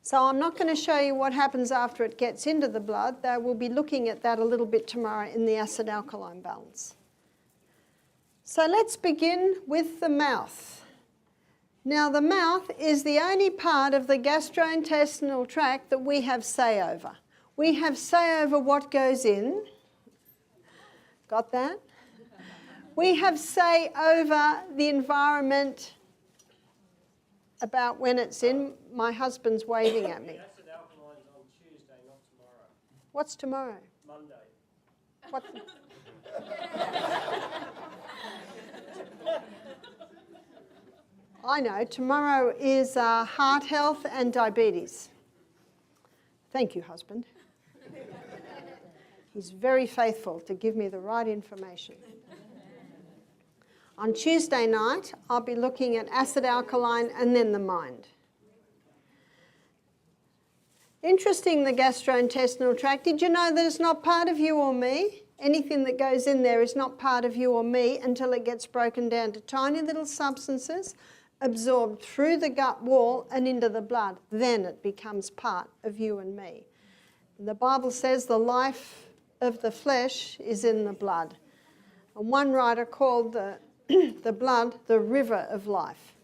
So I'm not going to show you what happens after it gets into the blood, though we'll be looking at that a little bit tomorrow in the acid-alkaline balance. So let's begin with the mouth. Now the mouth is the only part of the gastrointestinal tract that we have say over. We have say over what goes in. Got that? We have say over the environment about when it's in. My husband's waving at me. Acid alkaline's on Tuesday, not tomorrow. What's tomorrow? Monday. What? I know, tomorrow is heart health and diabetes. Thank you, husband. He's very faithful to give me the right information. On Tuesday night, I'll be looking at acid alkaline and then the mind. Interesting, the gastrointestinal tract. Did you know that it's not part of you or me? Anything that goes in there is not part of you or me until it gets broken down to tiny little substances, absorbed through the gut wall and into the blood. Then it becomes part of you and me. And the Bible says the life of the flesh is in the blood. And one writer called the blood the river of life.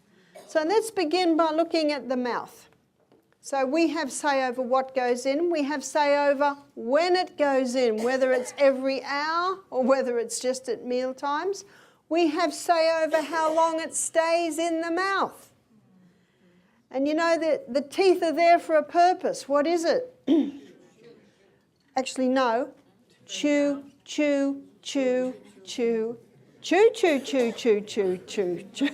So let's begin by looking at the mouth. So we have say over what goes in. We have say over when it goes in, whether it's every hour or whether it's just at meal times. We have say over how long it stays in the mouth. And you know that the teeth are there for a purpose. What is it? Actually, no. Chew, chew, chew, chew. Chew, chew, chew, chew, chew, chew, chew.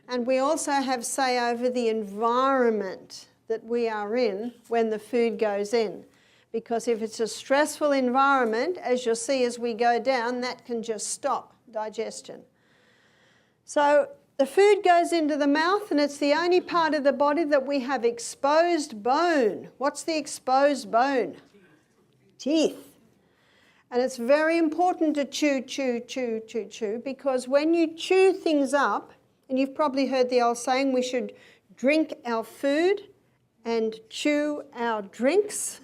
And we also have say over the environment that we are in when the food goes in. Because if it's a stressful environment, as you'll see as we go down, that can just stop digestion. So the food goes into the mouth, and it's the only part of the body that we have exposed bone. What's the exposed bone? Teeth. And it's very important to chew, chew, chew, chew, chew, because when you chew things up, and you've probably heard the old saying, we should drink our food and chew our drinks.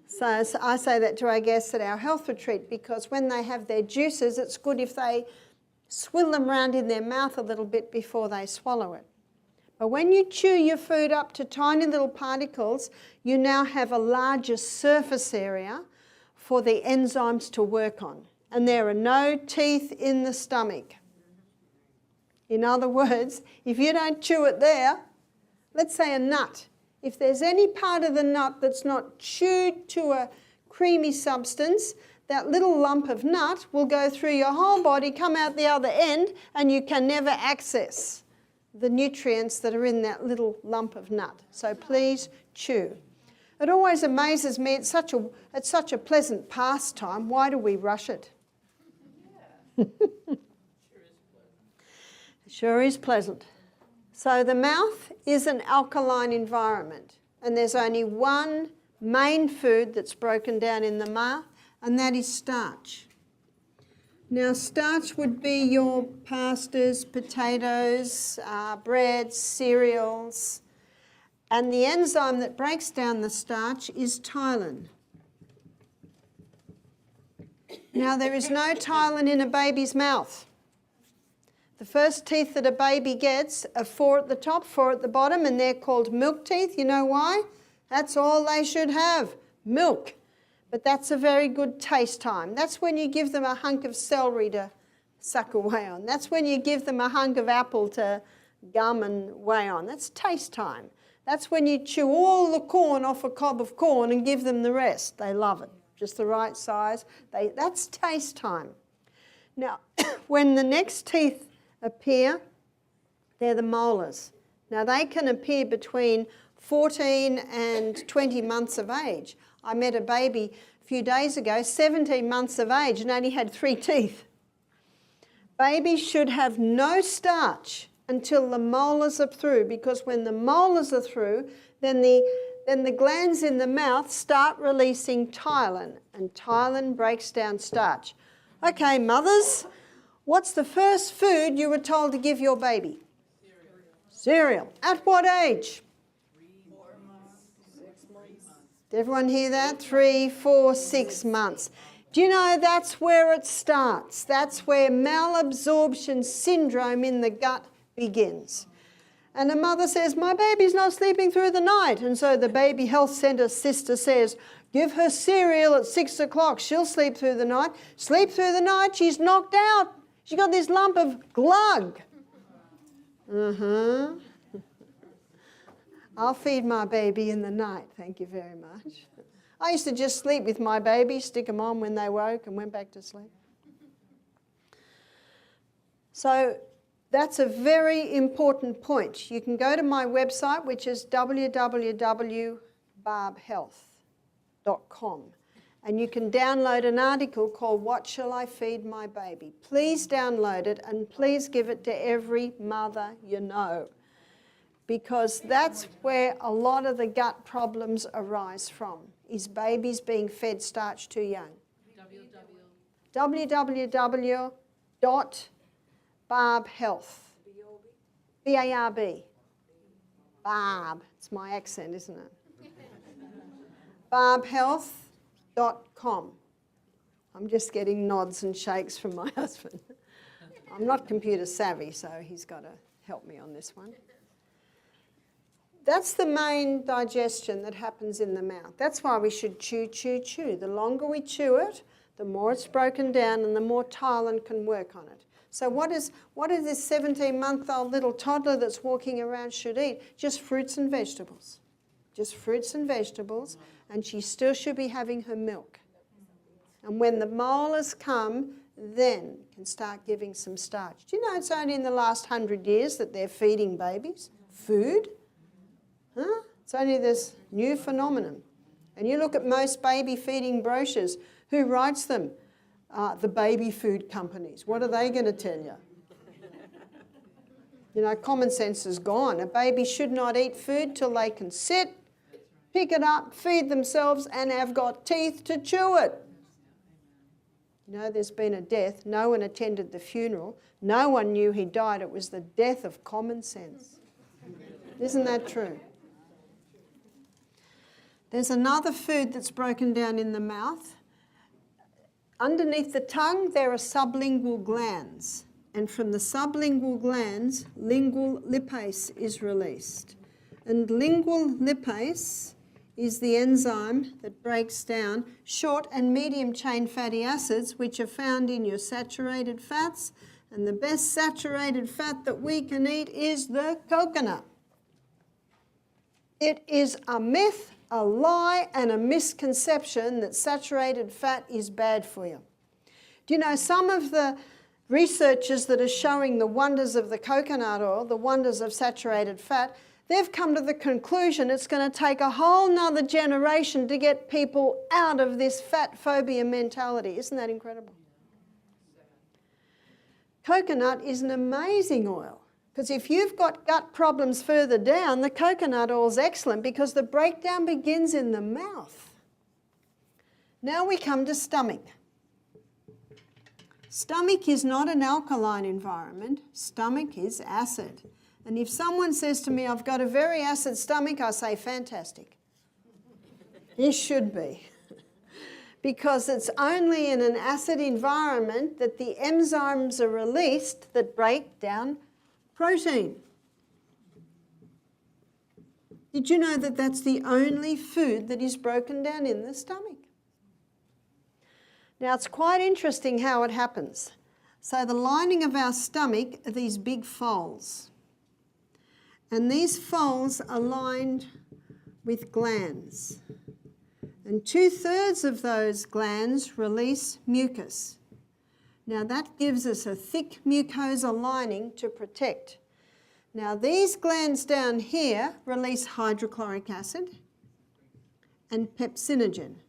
So I say that to our guests at our health retreat, because when they have their juices, it's good if they swill them around in their mouth a little bit before they swallow it. But when you chew your food up to tiny little particles, you now have a larger surface area for the enzymes to work on. And there are no teeth in the stomach. In other words, if you don't chew it there, let's say a nut. If there's any part of the nut that's not chewed to a creamy substance, that little lump of nut will go through your whole body, come out the other end, and you can never access the nutrients that are in that little lump of nut. So please chew. It always amazes me, it's such a pleasant pastime. Why do we rush it? Yeah. Sure is pleasant. So the mouth is an alkaline environment, and there's only one main food that's broken down in the mouth, and that is starch. Now starch would be your pastas, potatoes, breads, cereals, and the enzyme that breaks down the starch is ptyalin. Now there is no ptyalin in a baby's mouth. The first teeth that a baby gets are 4 at the top, 4 at the bottom, and they're called milk teeth. You know why? That's all they should have, milk. But that's a very good taste time. That's when you give them a hunk of celery to suck away on. That's when you give them a hunk of apple to gum and weigh on. That's taste time. That's when you chew all the corn off a cob of corn and give them the rest. They love it, just the right size. That's taste time. Now, when the next teeth appear, they're the molars. Now, they can appear between 14 and 20 months of age. I met a baby a few days ago, 17 months of age, and only had 3 teeth. Babies should have no starch until the molars are through, because when the molars are through, then the glands in the mouth start releasing ptyalin, and ptyalin breaks down starch. Okay, mothers, what's the first food you were told to give your baby? Cereal. At what age? 6 months. Did everyone hear that? 3, 4, 6 months. Do you know that's where it starts? That's where malabsorption syndrome in the gut begins. And the mother says, my baby's not sleeping through the night. And so the baby health centre sister says, give her cereal at 6 o'clock. She'll sleep through the night. Sleep through the night, she's knocked out. She's got this lump of glug. I'll feed my baby in the night, thank you very much. I used to just sleep with my baby, stick them on when they woke and went back to sleep. So that's a very important point. You can go to my website, which is www.barbhealth.com, and you can download an article called What Shall I Feed My Baby? Please download it and please give it to every mother you know, because that's where a lot of the gut problems arise from, is babies being fed starch too young. www.barbhealth. B-A-R-B. Barb. It's my accent, isn't it? barbhealth.com. I'm just getting nods and shakes from my husband. I'm not computer savvy, so he's got to help me on this one. That's the main digestion that happens in the mouth. That's why we should chew, chew, chew. The longer we chew it, the more it's broken down and the more Thailand can work on it. So what is this 17-month-old little toddler that's walking around should eat? Just fruits and vegetables. Just fruits and vegetables, and she still should be having her milk. And when the molars come, then can start giving some starch. Do you know it's only in the last 100 years that they're feeding babies food? Huh? It's only this new phenomenon. And you look at most baby feeding brochures, who writes them? The baby food companies. What are they going to tell you? You know, common sense is gone. A baby should not eat food till they can sit, pick it up, feed themselves, and have got teeth to chew it. You know, there's been a death. No one attended the funeral. No one knew he died. It was the death of common sense. Isn't that true? There's another food that's broken down in the mouth. Underneath the tongue, there are sublingual glands. And from the sublingual glands, lingual lipase is released. And lingual lipase is the enzyme that breaks down short and medium chain fatty acids, which are found in your saturated fats. And the best saturated fat that we can eat is the coconut. It is a myth, a lie, and a misconception that saturated fat is bad for you. Do you know some of the researchers that are showing the wonders of the coconut oil, the wonders of saturated fat, they've come to the conclusion it's going to take a whole nother generation to get people out of this fat phobia mentality. Isn't that incredible? Coconut is an amazing oil. Because if you've got gut problems further down, the coconut oil is excellent because the breakdown begins in the mouth. Now we come to stomach. Stomach is not an alkaline environment. Stomach is acid. And if someone says to me, I've got a very acid stomach, I say, fantastic. You should be. Because it's only in an acid environment that the enzymes are released that break down protein. Did you know that that's the only food that is broken down in the stomach? Now, it's quite interesting how it happens. So the lining of our stomach are these big folds. And these folds are lined with glands. And 2/3 of those glands release mucus. Now that gives us a thick mucosa lining to protect. Now these glands down here release hydrochloric acid and pepsinogen.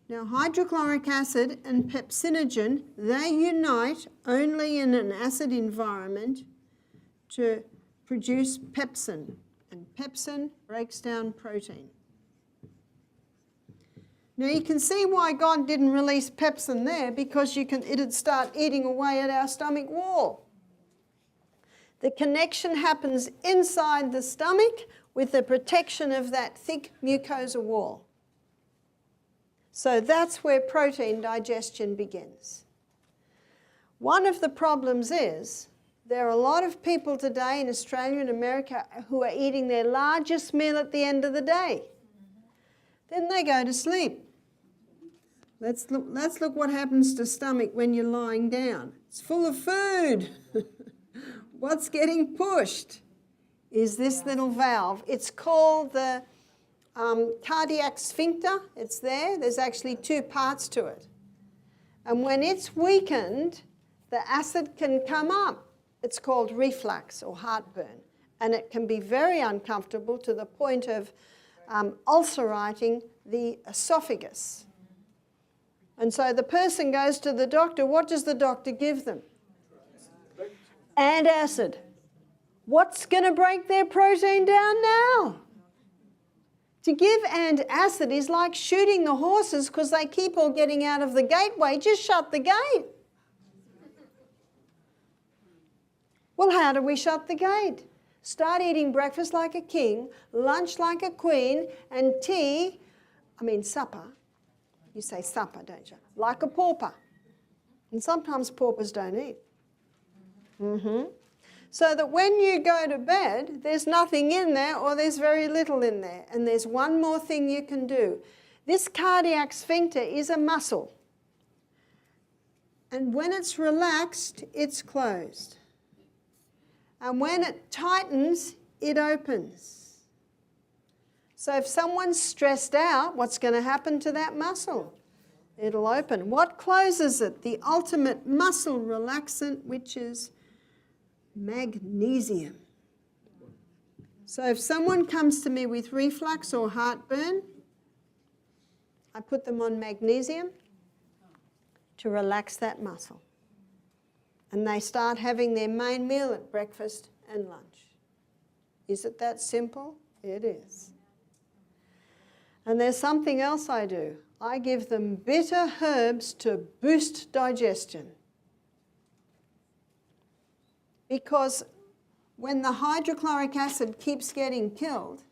Now hydrochloric acid and pepsinogen, they unite only in an acid environment to produce pepsin, and pepsin breaks down protein. Now you can see why God didn't release pepsin there, because it'd start eating away at our stomach wall. The connection happens inside the stomach with the protection of that thick mucosa wall. So that's where protein digestion begins. One of the problems is there are a lot of people today in Australia and America who are eating their largest meal at the end of the day. Then they go to sleep. Let's look what happens to stomach when you're lying down. It's full of food. What's getting pushed is this little valve. It's called the cardiac sphincter. It's there. There's actually two parts to it. And when it's weakened, the acid can come up. It's called reflux or heartburn. And it can be very uncomfortable to the point of ulcerating the esophagus. And so the person goes to the doctor. What does the doctor give them? Antacid. What's going to break their protein down now? To give antacid is like shooting the horses because they keep all getting out of the gateway. Just shut the gate. Well, how do we shut the gate? Start eating breakfast like a king, lunch like a queen, and supper. You say supper, don't you? Like a pauper. And sometimes paupers don't eat. So that when you go to bed, there's nothing in there or there's very little in there. And there's one more thing you can do. This cardiac sphincter is a muscle. And when it's relaxed, it's closed. And when it tightens, it opens. So if someone's stressed out, what's going to happen to that muscle? It'll open. What closes it? The ultimate muscle relaxant, which is magnesium. So if someone comes to me with reflux or heartburn, I put them on magnesium to relax that muscle. And they start having their main meal at breakfast and lunch. Is it that simple? It is. And there's something else I do. I give them bitter herbs to boost digestion. Because when the hydrochloric acid keeps getting killed,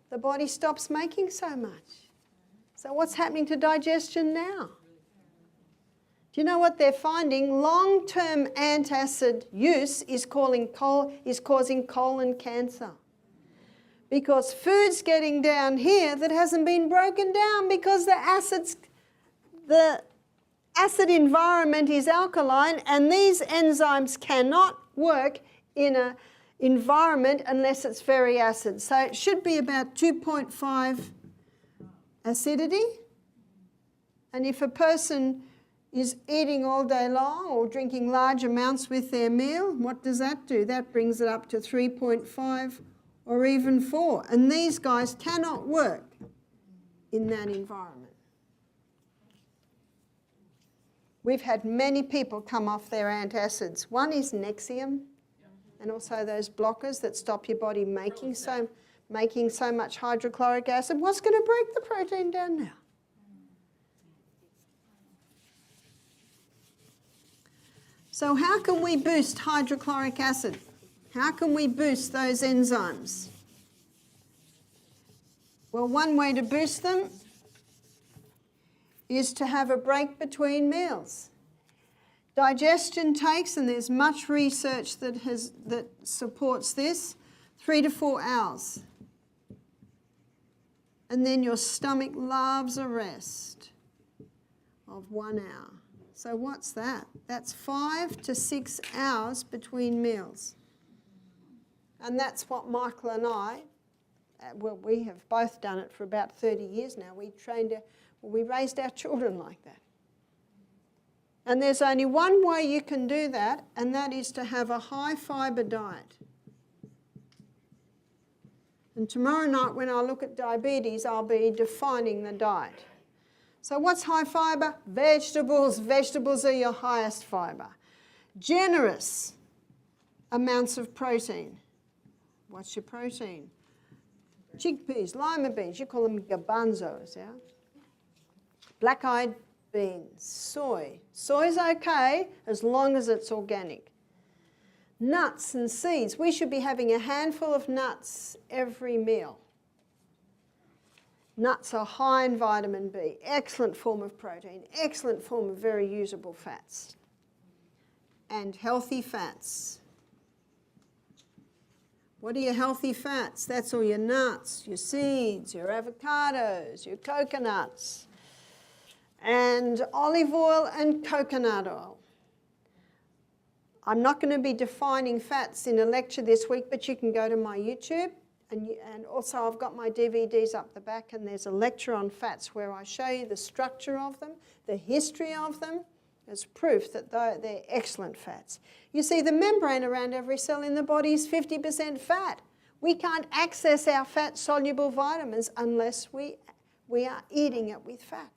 the body stops making so much. So what's happening to digestion now? Do you know what they're finding? Long-term antacid use is causing colon cancer. Because food's getting down here that hasn't been broken down because the acid environment is alkaline and these enzymes cannot work in an environment unless it's very acid. So it should be about 2.5 acidity. And if a person is eating all day long or drinking large amounts with their meal, what does that do? That brings it up to 3.5 or even 4. And these guys cannot work in that environment. We've had many people come off their antacids. One is Nexium, and also those blockers that stop your body making so much hydrochloric acid. What's going to break the protein down now? So how can we boost hydrochloric acid? How can we boost those enzymes? Well, one way to boost them is to have a break between meals. Digestion takes, and there's much research that supports this, 3 to 4 hours. And then your stomach loves a rest of 1 hour. So what's that? That's 5 to 6 hours between meals. And that's what Michael and I, we have both done it for about 30 years now. We raised our children like that. And there's only one way you can do that, and that is to have a high fibre diet. And tomorrow night when I look at diabetes, I'll be defining the diet. So what's high fibre? Vegetables. Vegetables are your highest fibre. Generous amounts of protein. What's your protein? Chickpeas, lima beans, you call them garbanzos, yeah? Black-eyed beans, soy. Soy's okay as long as it's organic. Nuts and seeds. We should be having a handful of nuts every meal. Nuts are high in vitamin B, excellent form of protein, excellent form of very usable fats. And healthy fats. What are your healthy fats? That's all your nuts, your seeds, your avocados, your coconuts, and olive oil and coconut oil. I'm not going to be defining fats in a lecture this week, but you can go to my YouTube. And also I've got my DVDs up the back, and there's a lecture on fats where I show you the structure of them, the history of them, as proof that they're excellent fats. You see, the membrane around every cell in the body is 50% fat. We can't access our fat-soluble vitamins unless we are eating it with fat.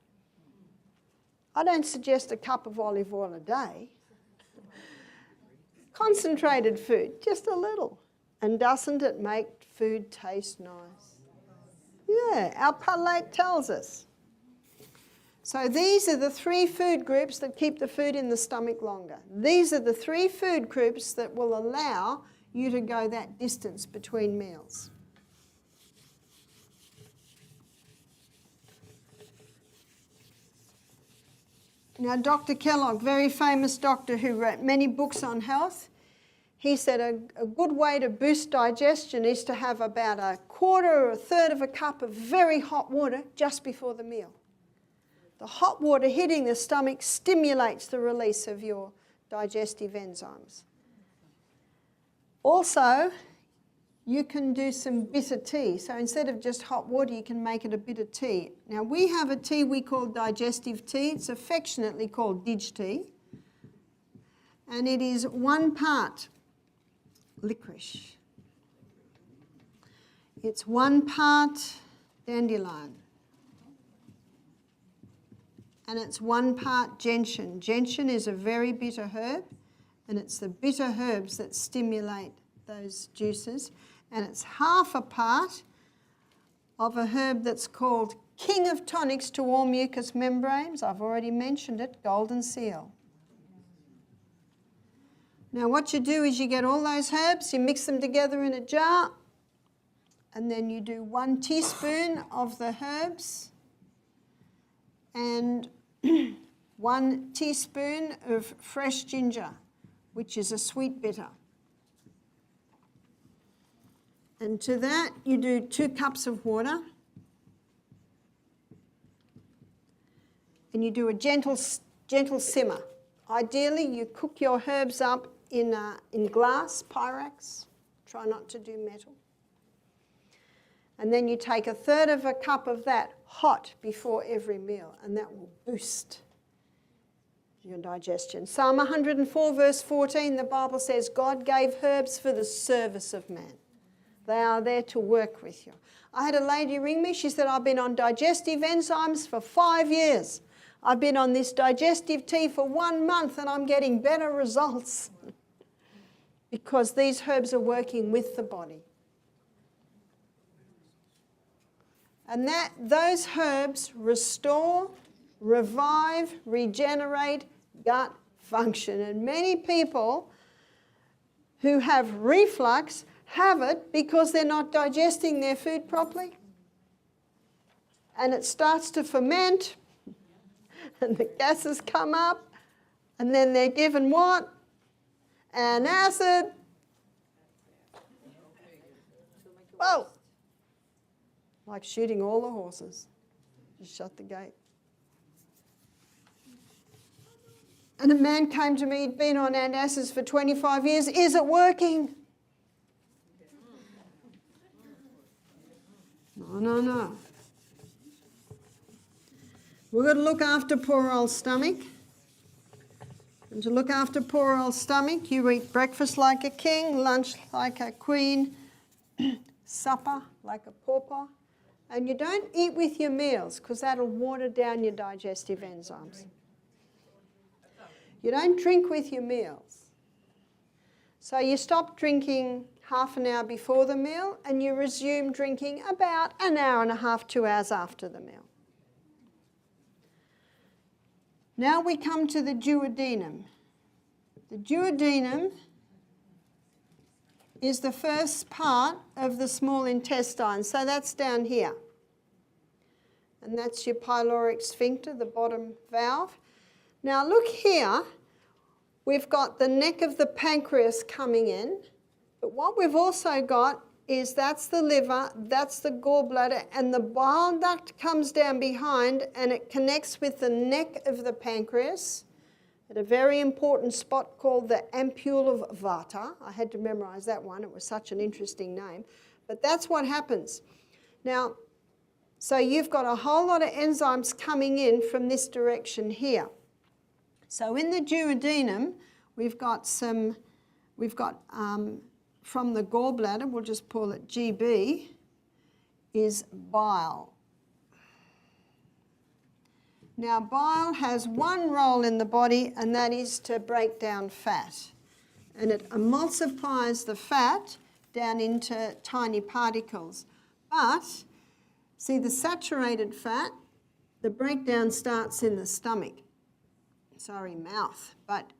I don't suggest a cup of olive oil a day. Concentrated food, just a little. And doesn't it make food taste nice? Yeah, our palate tells us. So these are the 3 food groups that keep the food in the stomach longer. These are the 3 food groups that will allow you to go that distance between meals. Now, Dr. Kellogg, very famous doctor who wrote many books on health, he said a good way to boost digestion is to have about a quarter or a third of a cup of very hot water just before the meal. The hot water hitting the stomach stimulates the release of your digestive enzymes. Also, you can do some bitter tea. So instead of just hot water, you can make it a bitter tea. Now, we have a tea we call digestive tea. It's affectionately called dig tea. And it is 1 part licorice. It's 1 part dandelion. And it's 1 part gentian. Gentian is a very bitter herb, and it's the bitter herbs that stimulate those juices. And it's 1/2 part of a herb that's called king of tonics to all mucous membranes. I've already mentioned it, golden seal. Now what you do is you get all those herbs, you mix them together in a jar, and then you do 1 teaspoon of the herbs and 1 teaspoon of fresh ginger, which is a sweet bitter. And to that you do 2 cups of water, and you do a gentle simmer. Ideally you cook your herbs up in glass, Pyrex. Try not to do metal. And then you take 1/3 of a cup of that hot before every meal, and that will boost your digestion. Psalm 104 verse 14, the Bible says, God gave herbs for the service of man. They are there to work with you. I had a lady ring me. She said, I've been on digestive enzymes for 5 years. I've been on this digestive tea for 1 month and I'm getting better results because these herbs are working with the body. And those herbs restore, revive, regenerate gut function. And many people who have reflux have it because they're not digesting their food properly. And it starts to ferment, and the gases come up, and then they're given what? An acid. Whoa! Like shooting all the horses. Just shut the gate. And a man came to me, he'd been on antacids for 25 years. Is it working? No. We've got to look after poor old stomach. And to look after poor old stomach, you eat breakfast like a king, lunch like a queen, supper like a pauper. And you don't eat with your meals because that'll water down your digestive enzymes. You don't drink with your meals. So you stop drinking half an hour before the meal and you resume drinking about an hour and a half, 2 hours after the meal. Now we come to the duodenum. The duodenum is the first part of the small intestine. So that's down here. And that's your pyloric sphincter, the bottom valve. Now look here, we've got the neck of the pancreas coming in, but what we've also got is that's the liver, that's the gallbladder, and the bile duct comes down behind and it connects with the neck of the pancreas at a very important spot called the ampoule of Vata. I had to memorize that one, it was such an interesting name. But that's what happens. Now, so you've got a whole lot of enzymes coming in from this direction here. So in the duodenum, we've got from the gallbladder, we'll just call it GB, is bile. Now bile has one role in the body, and that is to break down fat. And it emulsifies the fat down into tiny particles. But, see the saturated fat, the breakdown starts in the stomach. Sorry, mouth. But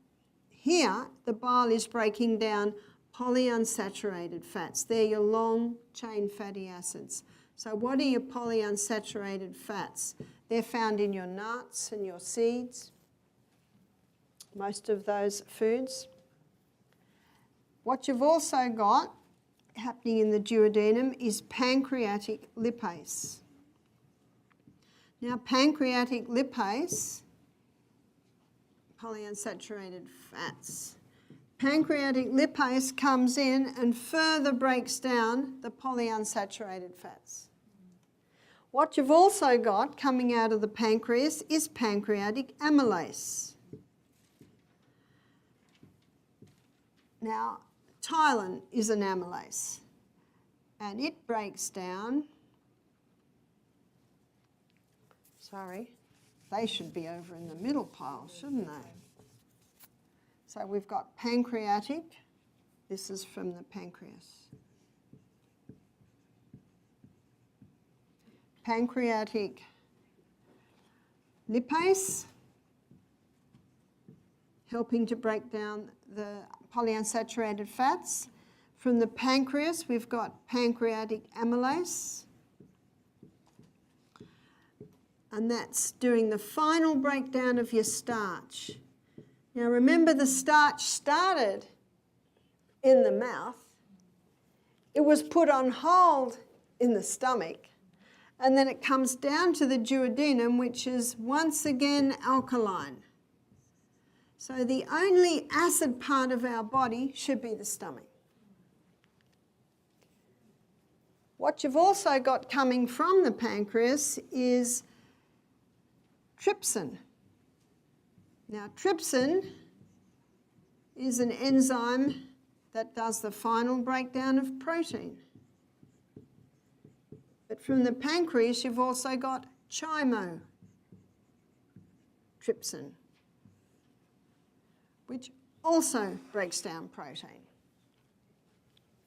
here, the bile is breaking down polyunsaturated fats. They're your long-chain fatty acids. So what are your polyunsaturated fats? They're found in your nuts and your seeds, most of those foods. What you've also got happening in the duodenum is pancreatic lipase. Now, pancreatic lipase, polyunsaturated fats. Pancreatic lipase comes in and further breaks down the polyunsaturated fats. What you've also got coming out of the pancreas is pancreatic amylase. Now, ptyalin is an amylase, and it breaks down, they should be over in the middle pile, shouldn't they? So we've got pancreatic, this is from the pancreas. Pancreatic lipase, helping to break down the polyunsaturated fats. From the pancreas, we've got pancreatic amylase, and that's doing the final breakdown of your starch. Now remember, the starch started in the mouth, it was put on hold in the stomach, and then it comes down to the duodenum, which is once again alkaline. So the only acid part of our body should be the stomach. What you've also got coming from the pancreas is trypsin. Now, trypsin is an enzyme that does the final breakdown of protein. But from the pancreas, you've also got chymotrypsin, which also breaks down protein.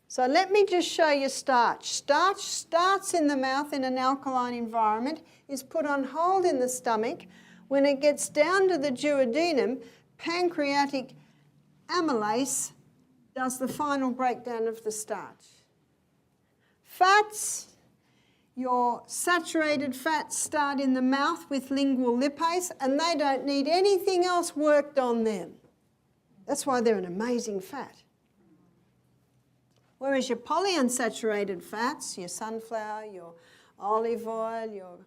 So let me just show you starch. Starch starts in the mouth in an alkaline environment, is put on hold in the stomach. When it gets down to the duodenum, pancreatic amylase does the final breakdown of the starch. Fats, your saturated fats start in the mouth with lingual lipase, and they don't need anything else worked on them. That's why they're an amazing fat. Whereas your polyunsaturated fats, your sunflower, your olive oil, your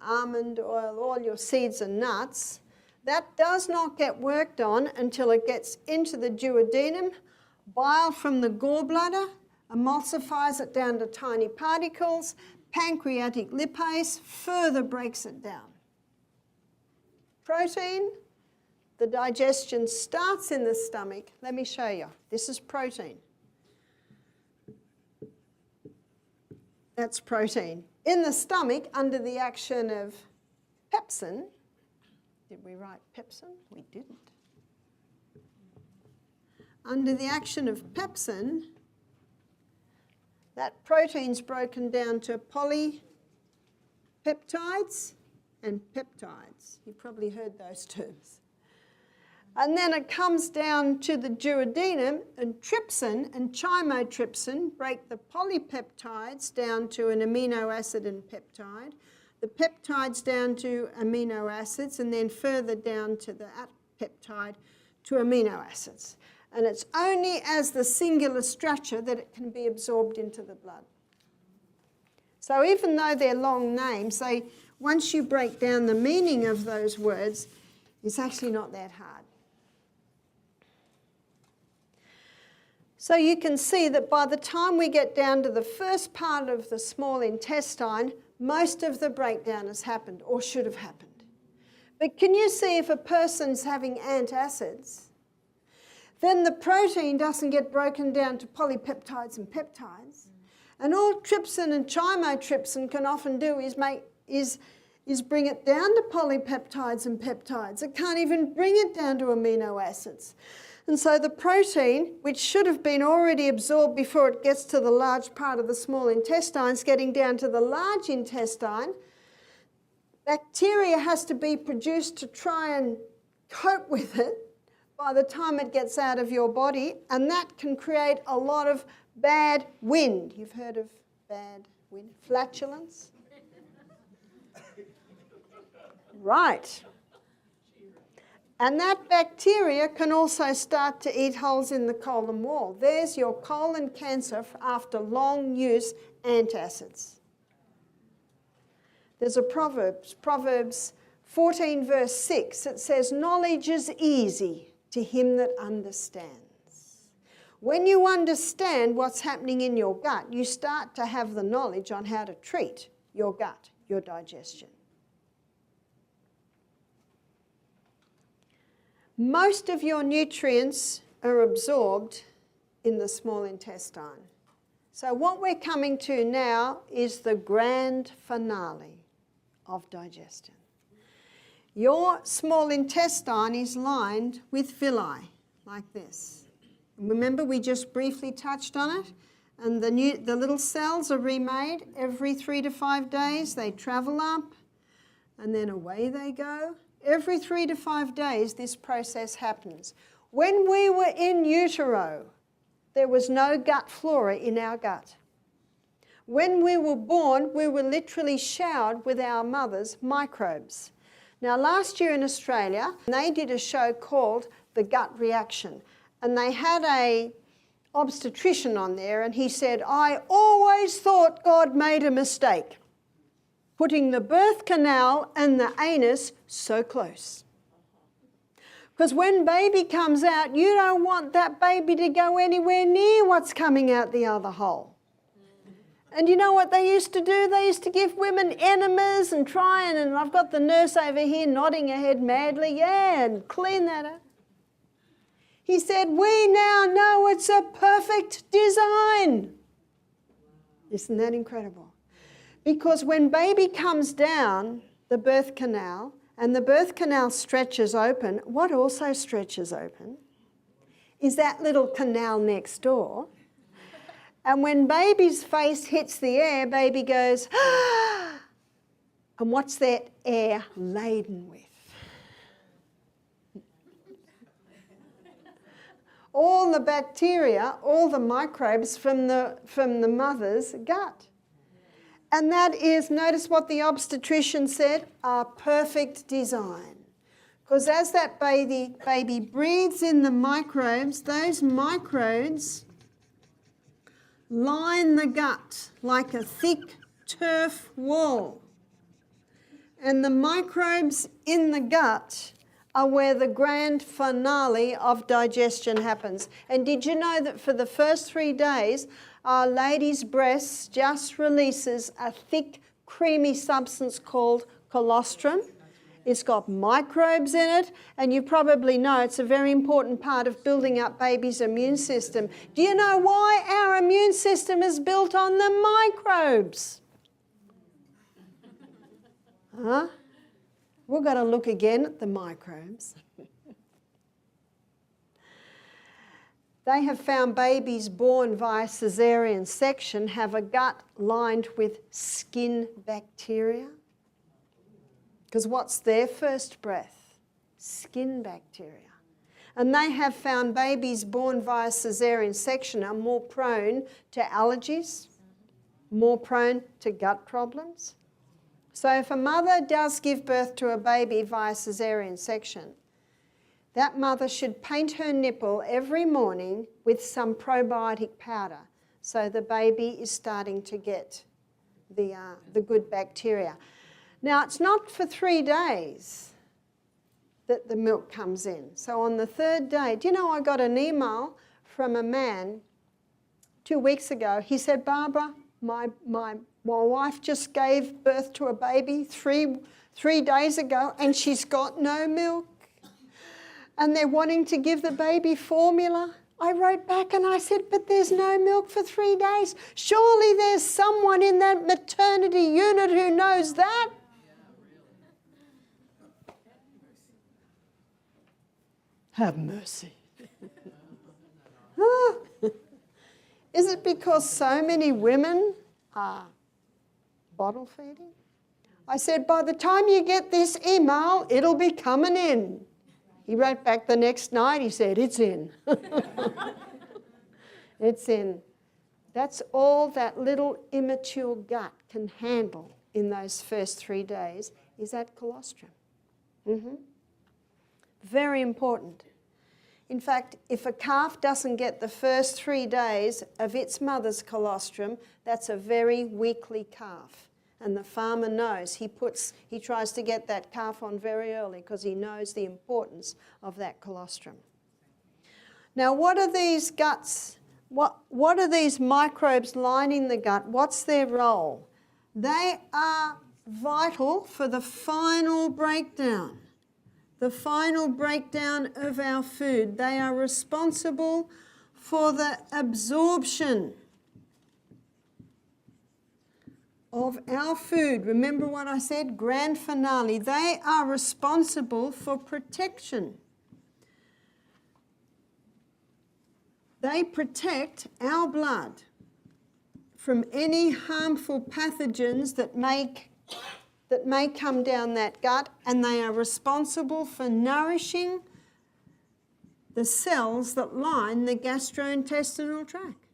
almond oil, all your seeds and nuts, that does not get worked on until it gets into the duodenum. Bile from the gallbladder emulsifies it down to tiny particles. Pancreatic lipase further breaks it down. Protein, the digestion starts in the stomach. Let me show you. This is protein. That's protein. In the stomach, under the action of pepsin, did we write pepsin? We didn't. Under the action of pepsin, that protein's broken down to polypeptides and peptides. You probably heard those terms. And then it comes down to the duodenum, and trypsin and chymotrypsin break the polypeptides down to an amino acid and peptide, the peptides down to amino acids, and then further down to the peptide to amino acids. And it's only as the singular structure that it can be absorbed into the blood. So even though they're long names, once you break down the meaning of those words, it's actually not that hard. So you can see that by the time we get down to the first part of the small intestine, most of the breakdown has happened or should have happened. But can you see if a person's having antacids, then the protein doesn't get broken down to polypeptides and peptides. And all trypsin and chymotrypsin can often do is bring it down to polypeptides and peptides. It can't even bring it down to amino acids. And so the protein, which should have been already absorbed before it gets to the large part of the small intestine, is getting down to the large intestine. Bacteria has to be produced to try and cope with it by the time it gets out of your body, and that can create a lot of bad wind. You've heard of bad wind? Flatulence? Right. And that bacteria can also start to eat holes in the colon wall. There's your colon cancer after long use antacids. There's a Proverbs 14 verse 6. It says, knowledge is easy to him that understands. When you understand what's happening in your gut, you start to have the knowledge on how to treat your gut, your digestion. Most of your nutrients are absorbed in the small intestine. So what we're coming to now is the grand finale of digestion. Your small intestine is lined with villi, like this. Remember, we just briefly touched on it, and the little cells are remade every 3 to 5 days. They travel up, and then away they go. Every 3 to 5 days, this process happens. When we were in utero, there was no gut flora in our gut. When we were born, we were literally showered with our mother's microbes. Now, last year in Australia, they did a show called The Gut Reaction, and they had an obstetrician on there, and he said, I always thought God made a mistake putting the birth canal and the anus so close. Because when baby comes out, you don't want that baby to go anywhere near what's coming out the other hole. And you know what they used to do? They used to give women enemas and try and I've got the nurse over here nodding her head madly, yeah, and clean that up. He said, we now know it's a perfect design. Isn't that incredible? Because when baby comes down the birth canal and the birth canal stretches open, what also stretches open is that little canal next door. And when baby's face hits the air, baby goes, ah! And what's that air laden with? All the bacteria, all the microbes from the mother's gut. And that is, notice what the obstetrician said, a perfect design. Because as that baby breathes in the microbes, those microbes line the gut like a thick turf wall. And the microbes in the gut are where the grand finale of digestion happens. And did you know that for the first 3 days, Our Lady's breast just releases a thick, creamy substance called colostrum? It's got microbes in it, and you probably know it's a very important part of building up baby's immune system. Do you know why our immune system is built on the microbes? Huh? We've got to look again at the microbes. They have found babies born via caesarean section have a gut lined with skin bacteria. Because what's their first breath? Skin bacteria. And they have found babies born via caesarean section are more prone to allergies, more prone to gut problems. So if a mother does give birth to a baby via caesarean section, that mother should paint her nipple every morning with some probiotic powder so the baby is starting to get the good bacteria. Now, it's not for 3 days that the milk comes in. So on the 3rd day, do you know I got an email from a man 2 weeks ago. He said, Barbara, my wife just gave birth to a baby three days ago and she's got no milk. And they're wanting to give the baby formula. I wrote back and I said, but there's no milk for 3 days. Surely there's someone in that maternity unit who knows that. Have mercy. Is it because so many women are bottle feeding? I said, by the time you get this email, it'll be coming in. He wrote back the next night, he said, it's in. It's in. That's all that little immature gut can handle in those first 3 days is that colostrum. Very important. In fact, if a calf doesn't get the first 3 days of its mother's colostrum, that's a very weakly calf. And the farmer knows. He tries to get that calf on very early because he knows the importance of that colostrum. Now, what are these guts? What are these microbes lining the gut? What's their role? They are vital for the final breakdown. The final breakdown of our food. They are responsible for the absorption of our food. Remember what I said? Grand finale. They are responsible for protection. They protect our blood from any harmful pathogens that may come down that gut, and they are responsible for nourishing the cells that line the gastrointestinal tract.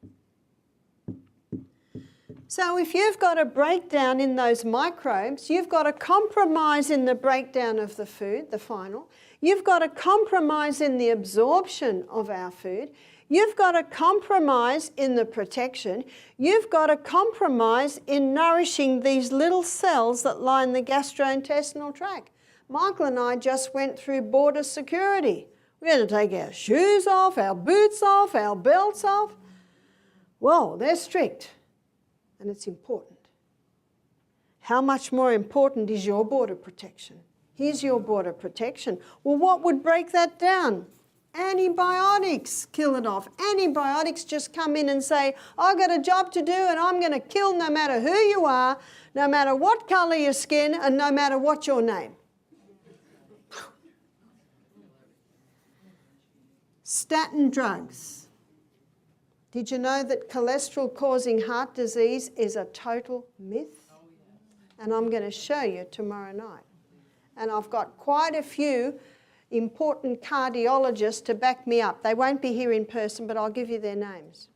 So if you've got a breakdown in those microbes, you've got a compromise in the breakdown of the food, the final. You've got a compromise in the absorption of our food. You've got a compromise in the protection. You've got a compromise in nourishing these little cells that line the gastrointestinal tract. Michael and I just went through border security. We had to take our shoes off, our boots off, our belts off. Whoa, they're strict. And it's important. How much more important is your border protection? Here's your border protection. Well, what would break that down? Antibiotics kill it off. Antibiotics just come in and say, I've got a job to do and I'm going to kill no matter who you are, no matter what colour your skin, and no matter what your name. Statin drugs. Did you know that cholesterol causing heart disease is a total myth? And I'm going to show you tomorrow night. And I've got quite a few important cardiologists to back me up. They won't be here in person, but I'll give you their names.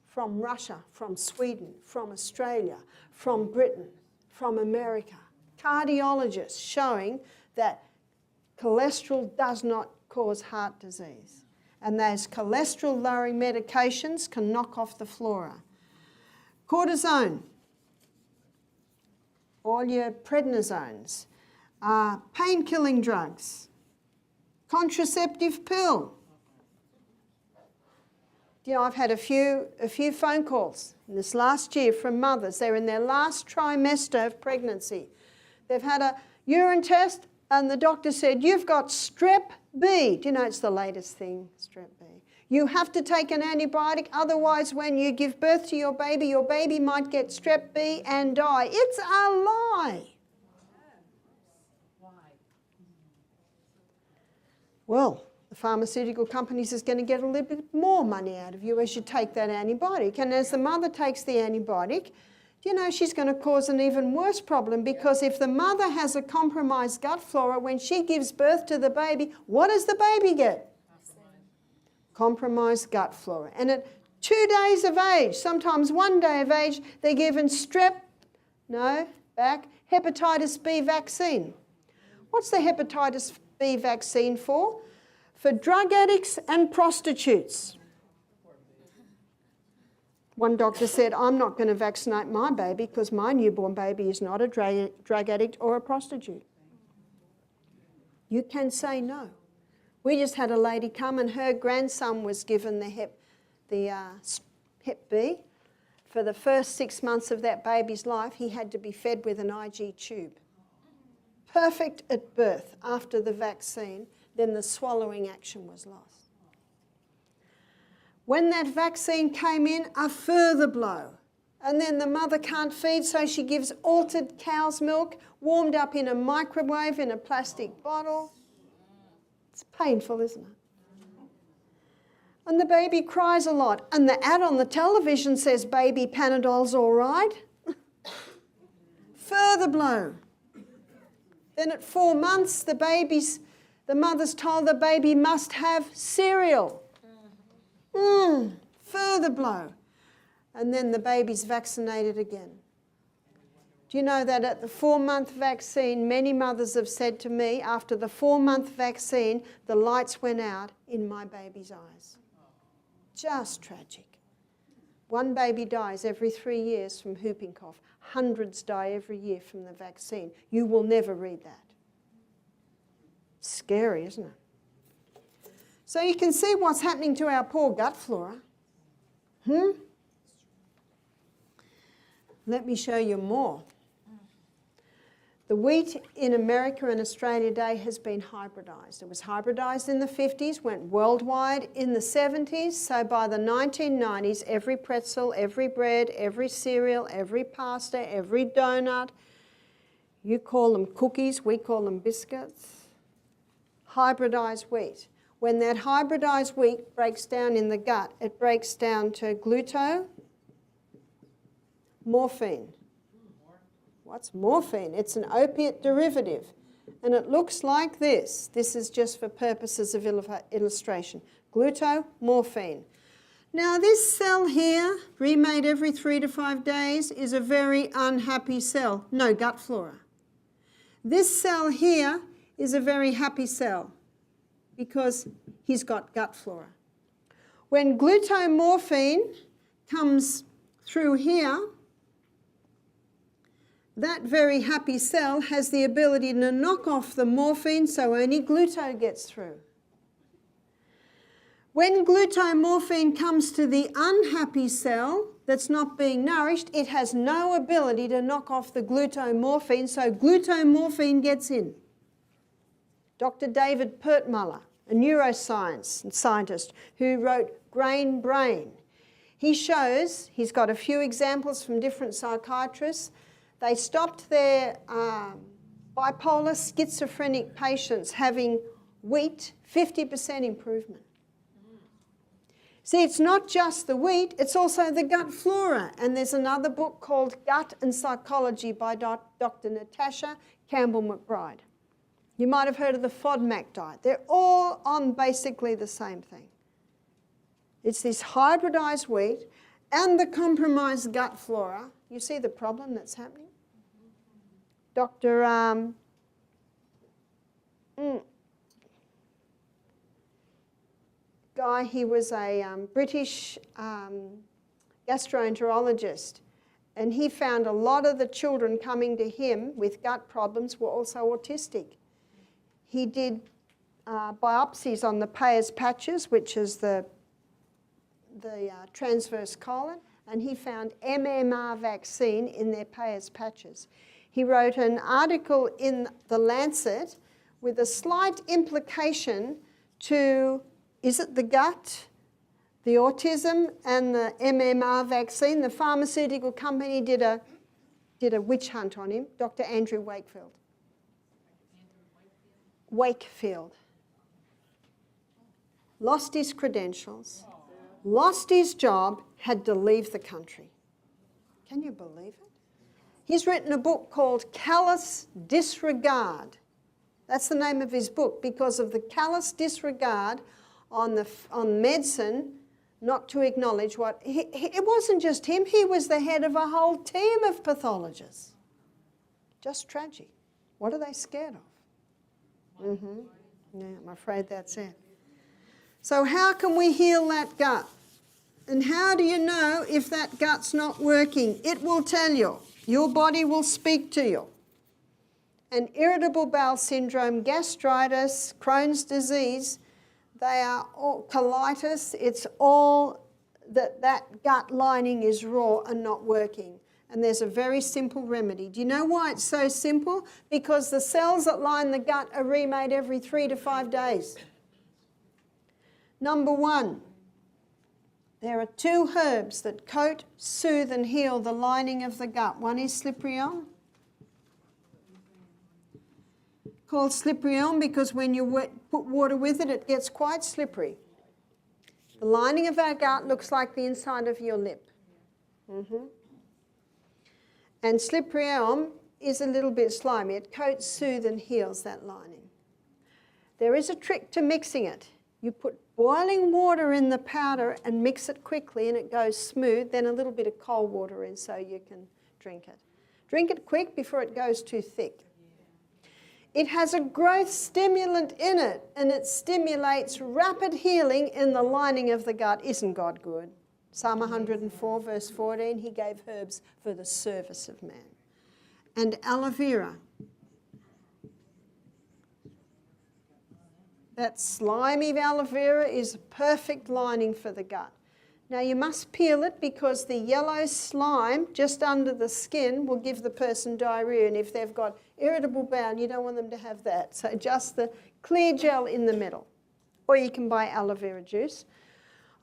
From Russia, from Sweden, from Australia, from Britain, from America. Cardiologists showing that cholesterol does not cause heart disease. And those cholesterol-lowering medications can knock off the flora. Cortisone, all your prednisones, pain-killing drugs, contraceptive pill. You know, I've had a few phone calls in this last year from mothers. They're in their last trimester of pregnancy. They've had a urine test and the doctor said, you've got strep B. Do you know it's the latest thing, strep B? You have to take an antibiotic, otherwise when you give birth to your baby might get strep B and die. It's a lie. Well, the pharmaceutical companies is going to get a little bit more money out of you as you take that antibiotic. And as the mother takes the antibiotic, Do you know she's going to cause an even worse problem? Because if the mother has a compromised gut flora, when she gives birth to the baby, what does the baby get? Compromised gut flora. And at 2 days of age, sometimes 1 day of age, they're given hepatitis B vaccine. What's the hepatitis B vaccine for? For drug addicts and prostitutes. One doctor said, I'm not going to vaccinate my baby because my newborn baby is not a drug addict or a prostitute. You can say no. We just had a lady come and her grandson was given the Hep B. For the first 6 months of that baby's life, he had to be fed with an IG tube. Perfect at birth. After the vaccine, then the swallowing action was lost. When that vaccine came in, a further blow. And then the mother can't feed, so she gives altered cow's milk, warmed up in a microwave in a plastic bottle. It's painful, isn't it? And the baby cries a lot. And the ad on the television says, baby Panadol's all right. Further blow. Then at 4 months, the mother's told the baby must have cereal. Further blow. And then the baby's vaccinated again. Do you know that at the 4-month vaccine, many mothers have said to me, after the 4-month vaccine, the lights went out in my baby's eyes. Just tragic. 1 baby dies every 3 years from whooping cough. Hundreds die every year from the vaccine. You will never read that. Scary, isn't it? So you can see what's happening to our poor gut flora. Let me show you more. The wheat in America and Australia today has been hybridised. It was hybridised in the 50s, went worldwide in the 70s. So by the 1990s, every pretzel, every bread, every cereal, every pasta, every donut, you call them cookies, we call them biscuits, hybridised wheat. When that hybridised wheat breaks down in the gut, it breaks down to morphine. What's morphine? It's an opiate derivative. And it looks like this. This is just for purposes of illustration. Glutamorphine. Now this cell here, remade every 3 to 5 days, is a very unhappy cell. No gut flora. This cell here is a very happy cell because he's got gut flora. When glutamorphine comes through here, that very happy cell has the ability to knock off the morphine so only gluto gets through. When glutamorphine comes to the unhappy cell that's not being nourished, it has no ability to knock off the glutamorphine, so glutamorphine gets in. Dr. David Pertmuller, a neuroscience scientist who wrote Grain Brain, he shows, he's got a few examples from different psychiatrists. They stopped their bipolar schizophrenic patients having wheat, 50% improvement. See, it's not just the wheat, it's also the gut flora. And there's another book called Gut and Psychology by Dr. Natasha Campbell-McBride. You might have heard of the FODMAP diet. They're all on basically the same thing. It's this hybridized wheat and the compromised gut flora. You see the problem that's happening? Dr. Guy, he was a British gastroenterologist, and he found a lot of the children coming to him with gut problems were also autistic. He did biopsies on the Peyer's patches, which is the transverse colon, and he found MMR vaccine in their Peyer's patches. He wrote an article in The Lancet with a slight implication to, is it the gut, the autism, and the MMR vaccine? The pharmaceutical company did a witch hunt on him, Dr. Andrew Wakefield. Wakefield. Lost his credentials, lost his job, had to leave the country. Can you believe it? He's written a book called Callous Disregard. That's the name of his book, because of the callous disregard on medicine, not to acknowledge what... it wasn't just him, he was the head of a whole team of pathologists. Just tragic. What are they scared of? Yeah, I'm afraid that's it. So how can we heal that gut? And how do you know if that gut's not working? It will tell you. Your body will speak to you. And irritable bowel syndrome, gastritis, Crohn's disease, they are all colitis. It's all that gut lining is raw and not working. And there's a very simple remedy. Do you know why it's so simple? Because the cells that line the gut are remade every 3 to 5 days. Number one, there are 2 herbs that coat, soothe and heal the lining of the gut. One is slippery elm, called slippery elm because when you put water with it, it gets quite slippery. The lining of our gut looks like the inside of your lip. And slippery elm is a little bit slimy. It coats, soothes and heals that lining. There is a trick to mixing it. You put boiling water in the powder and mix it quickly and it goes smooth, then a little bit of cold water in so you can drink it. Drink it quick before it goes too thick. It has a growth stimulant in it and it stimulates rapid healing in the lining of the gut. Isn't God good? Psalm 104 verse 14, he gave herbs for the service of man. And aloe vera. That slimy aloe vera is a perfect lining for the gut. Now you must peel it because the yellow slime just under the skin will give the person diarrhea, and if they've got irritable bowel, you don't want them to have that. So just the clear gel in the middle. Or you can buy aloe vera juice.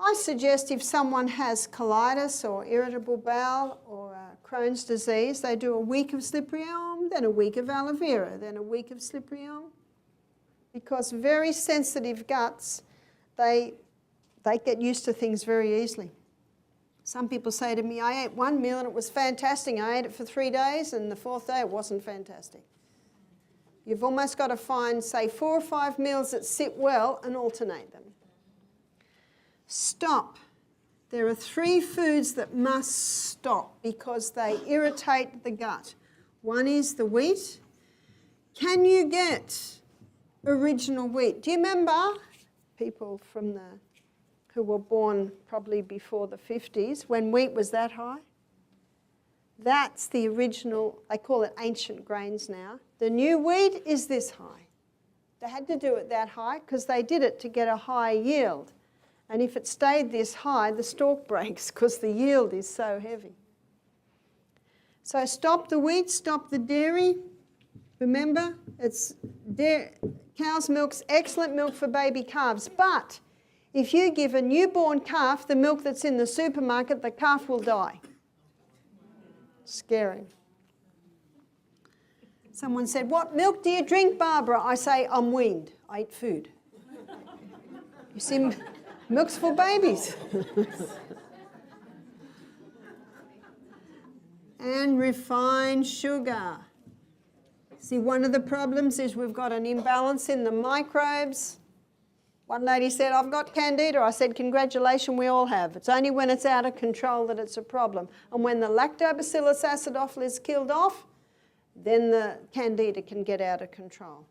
I suggest if someone has colitis or irritable bowel or Crohn's disease, they do a week of slippery elm, then a week of aloe vera, then a week of slippery elm. Because very sensitive guts, they get used to things very easily. Some people say to me, I ate one meal and it was fantastic. I ate it for 3 days and the 4th day it wasn't fantastic. You've almost got to find, say, 4 or 5 meals that sit well and alternate them. Stop. There are 3 foods that must stop because they irritate the gut. One is the wheat. Can you get original wheat? Do you remember people who were born probably before the 50s when wheat was that high? That's the original, they call it ancient grains now. The new wheat is this high. They had to do it that high because they did it to get a high yield. And if it stayed this high, the stalk breaks because the yield is so heavy. So stop the wheat, stop the dairy. Remember, cow's milk's excellent milk for baby calves, but if you give a newborn calf the milk that's in the supermarket, the calf will die. Scary. Someone said, what milk do you drink, Barbara? I say, I'm weaned. I eat food. You see, milk's for babies. And refined sugar. See, one of the problems is we've got an imbalance in the microbes. One lady said, I've got candida. I said, congratulations, we all have. It's only when it's out of control that it's a problem. And when the lactobacillus acidophilus is killed off, then the candida can get out of control.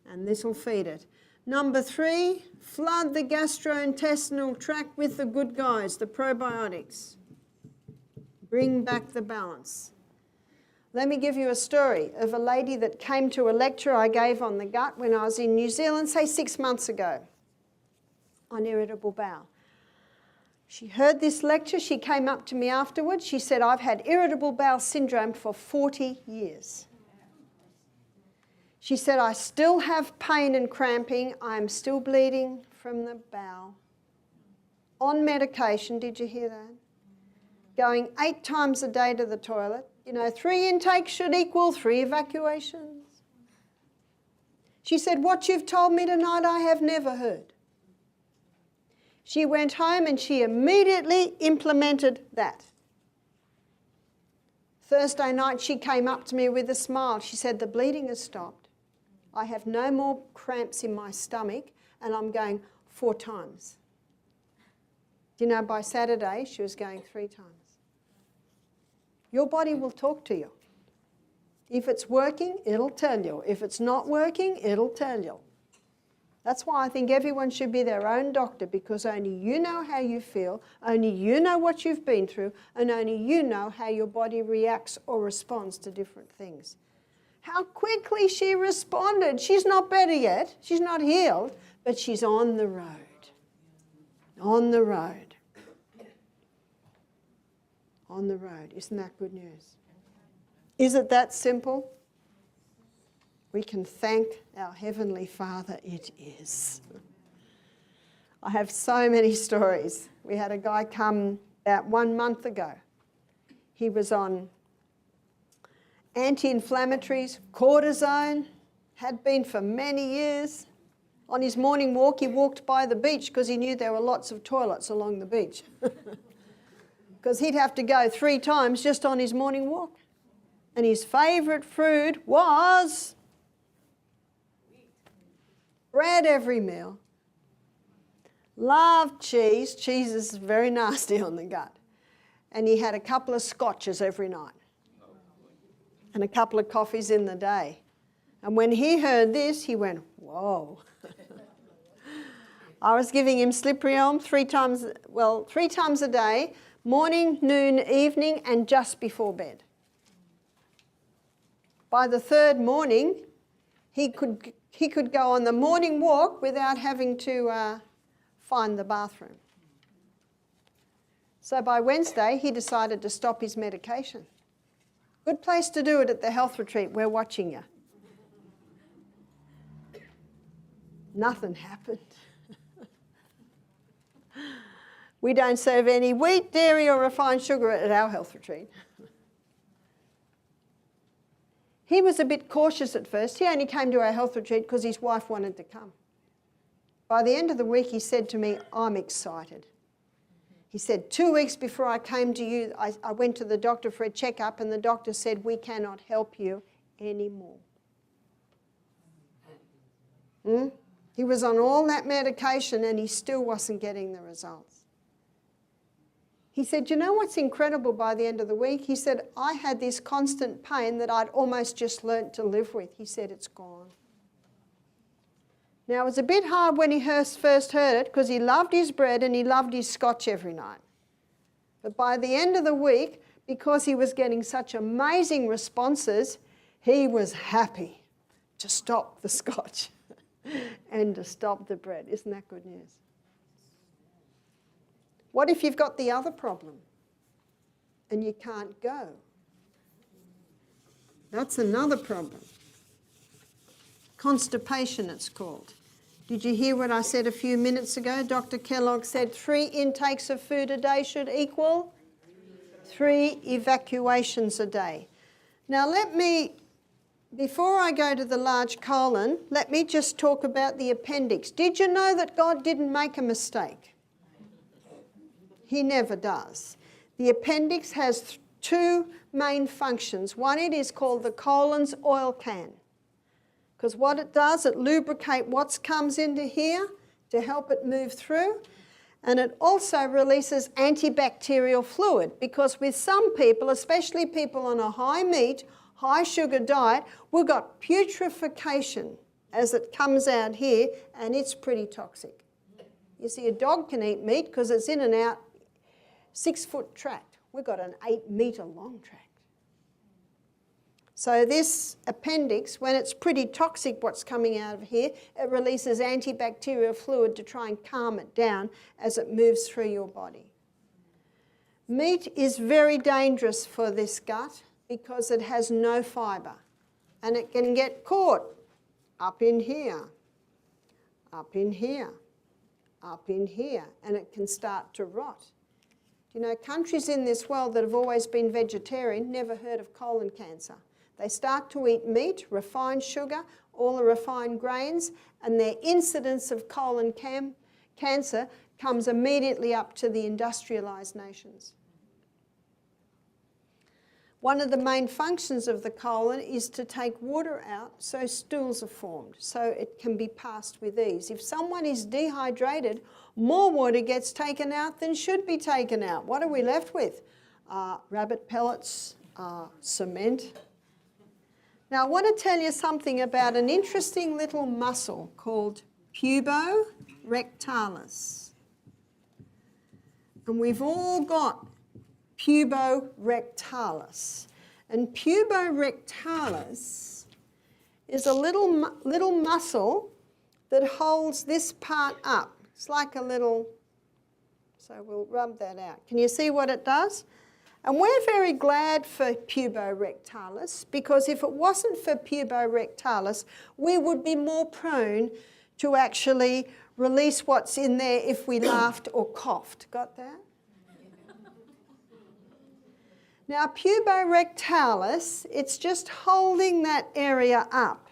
And this will feed it. Number 3, flood the gastrointestinal tract with the good guys, the probiotics. Bring back the balance. Let me give you a story of a lady that came to a lecture I gave on the gut when I was in New Zealand, say 6 months ago, on irritable bowel. She heard this lecture. She came up to me afterwards. She said, I've had irritable bowel syndrome for 40 years. She said, I still have pain and cramping. I'm still bleeding from the bowel. On medication, did you hear that? Going 8 times a day to the toilet. You know, 3 intakes should equal 3 evacuations. She said, what you've told me tonight, I have never heard. She went home and she immediately implemented that. Thursday night she came up to me with a smile. She said, the bleeding has stopped. I have no more cramps in my stomach and I'm going 4 times. Do you know, by Saturday she was going 3 times. Your body will talk to you. If it's working, it'll tell you. If it's not working, it'll tell you. That's why I think everyone should be their own doctor, because only you know how you feel, only you know what you've been through, and only you know how your body reacts or responds to different things. How quickly she responded. She's not better yet. She's not healed, but she's on the road. On the road. On the road. Isn't that good news? Is it that simple? We can thank our Heavenly Father. It is. I have so many stories. We had a guy come about 1 month ago. He was on anti-inflammatories, cortisone, had been for many years. On his morning walk, he walked by the beach because he knew there were lots of toilets along the beach. Because he'd have to go 3 times just on his morning walk. And his favourite food was bread every meal. Loved cheese. Cheese is very nasty on the gut. And he had a couple of scotches every night. And a couple of coffees in the day. And when he heard this, he went, whoa. I was giving him Sliprium 3 times a day, morning, noon, evening, and just before bed. By the 3rd morning, he could go on the morning walk without having to find the bathroom. So by Wednesday, he decided to stop his medication. Good place to do it at the health retreat. We're watching you. Nothing happened. We don't serve any wheat, dairy or refined sugar at our health retreat. He was a bit cautious at first. He only came to our health retreat because his wife wanted to come. By the end of the week, he said to me, I'm excited. He said, 2 weeks before I came to you, I went to the doctor for a checkup and the doctor said, we cannot help you anymore. He was on all that medication and he still wasn't getting the results. He said, you know what's incredible by the end of the week? He said, I had this constant pain that I'd almost just learnt to live with. He said, it's gone. Now, it was a bit hard when he first heard it because he loved his bread and he loved his scotch every night. But by the end of the week, because he was getting such amazing responses, he was happy to stop the scotch and to stop the bread. Isn't that good news? What if you've got the other problem and you can't go? That's another problem. Constipation, it's called. Did you hear what I said a few minutes ago? Dr. Kellogg said 3 intakes of food a day should equal 3 evacuations a day. Now before I go to the large colon, let me just talk about the appendix. Did you know that God didn't make a mistake? He never does. The appendix has 2 main functions. One, it is called the colon's oil can. Because what it does, it lubricates what comes into here to help it move through. And it also releases antibacterial fluid. Because with some people, especially people on a high meat, high sugar diet, we've got putrefaction as it comes out here, and it's pretty toxic. You see, a dog can eat meat because it's in and out 6-foot tract. We've got an 8-metre long tract. So this appendix, when it's pretty toxic what's coming out of here, it releases antibacterial fluid to try and calm it down as it moves through your body. Meat is very dangerous for this gut because it has no fibre and it can get caught up in here, up in here, up in here, and it can start to rot. You know, countries in this world that have always been vegetarian never heard of colon cancer. They start to eat meat, refined sugar, all the refined grains, and their incidence of colon cancer comes immediately up to the industrialised nations. One of the main functions of the colon is to take water out so stools are formed, so it can be passed with ease. If someone is dehydrated, more water gets taken out than should be taken out. What are we left with? Rabbit pellets, cement. Now I want to tell you something about an interesting little muscle called puborectalis. And we've all got puborectalis. And puborectalis is a little muscle that holds this part up. It's like a little, so we'll rub that out. Can you see what it does? And we're very glad for puborectalis, because if it wasn't for puborectalis, we would be more prone to actually release what's in there if we laughed or coughed. Got that? Now, puborectalis, it's just holding that area up.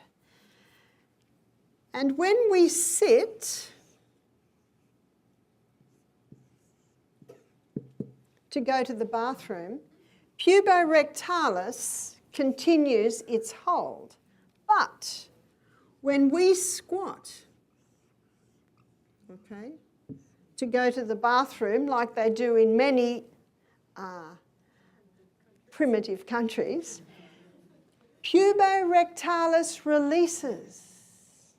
And when we sit to go to the bathroom, puborectalis continues its hold. But when we squat, okay, to go to the bathroom, like they do in many primitive countries, puborectalis releases.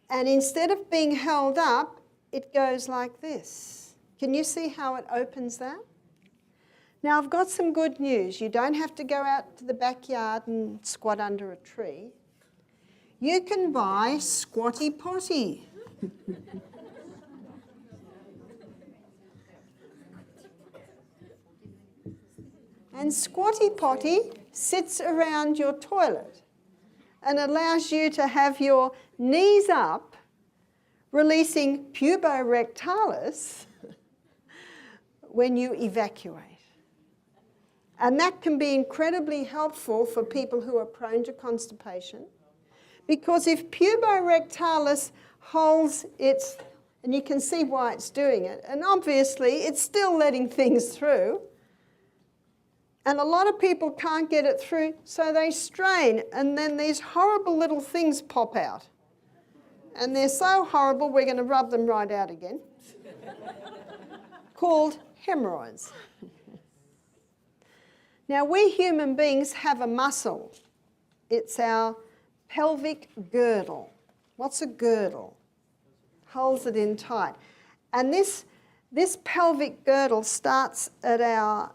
And instead of being held up, it goes like this. Can you see how it opens that? Now I've got some good news. You don't have to go out to the backyard and squat under a tree. You can buy Squatty Potty. And Squatty Potty sits around your toilet and allows you to have your knees up, releasing puborectalis when you evacuate. And that can be incredibly helpful for people who are prone to constipation, because if puborectalis holds its, and you can see why it's doing it, and obviously it's still letting things through, and a lot of people can't get it through, so they strain, and then these horrible little things pop out. And they're so horrible, we're going to rub them right out again, called hemorrhoids. Now, we human beings have a muscle. It's our pelvic girdle. What's a girdle? Holds it in tight. And this pelvic girdle starts at our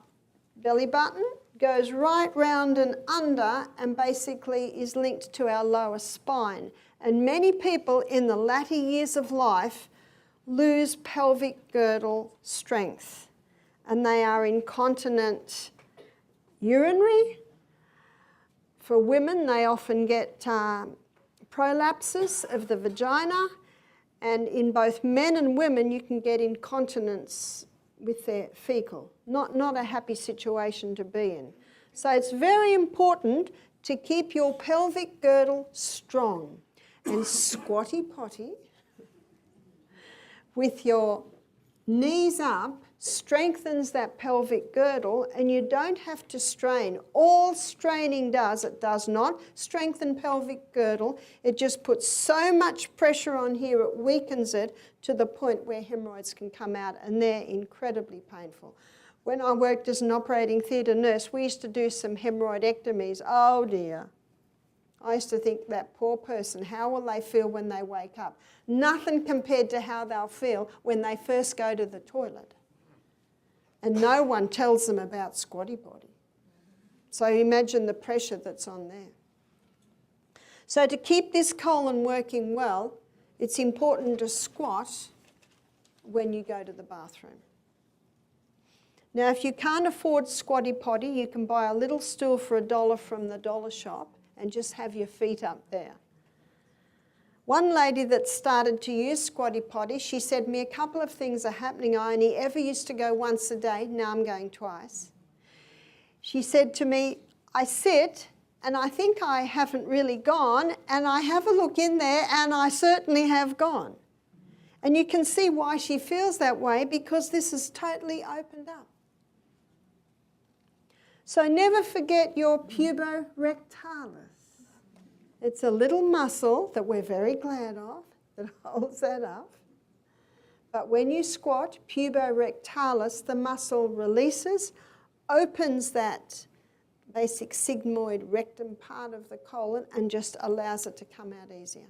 belly button, goes right round and under, and basically is linked to our lower spine. And many people in the latter years of life lose pelvic girdle strength, and they are incontinent urinary. For women, they often get prolapses of the vagina, and in both men and women you can get incontinence with their fecal. Not a happy situation to be in. So it's very important to keep your pelvic girdle strong. And Squatty Potty, with your knees up, strengthens that pelvic girdle, and you don't have to strain. All straining does, it does not strengthen pelvic girdle. It just puts so much pressure on here, it weakens it to the point where hemorrhoids can come out, and they're incredibly painful. When I worked as an operating theatre nurse, we used to do some hemorrhoidectomies. Oh dear. I used to think, that poor person, how will they feel when they wake up? Nothing compared to how they'll feel when they first go to the toilet. And no one tells them about Squatty Potty. So imagine the pressure that's on there. So to keep this colon working well, it's important to squat when you go to the bathroom. Now, if you can't afford Squatty Potty, you can buy a little stool for $1 from the dollar shop and just have your feet up there. One lady that started to use Squatty Potty, she said to me, a couple of things are happening. I only ever used to go once a day, now I'm going twice. She said to me, I sit and I think I haven't really gone, and I have a look in there and I certainly have gone. And you can see why she feels that way, because this is totally opened up. So never forget your puborectalis. It's a little muscle that we're very glad of that holds that up. But when you squat, puborectalis, the muscle releases, opens that basic sigmoid rectum part of the colon and just allows it to come out easier.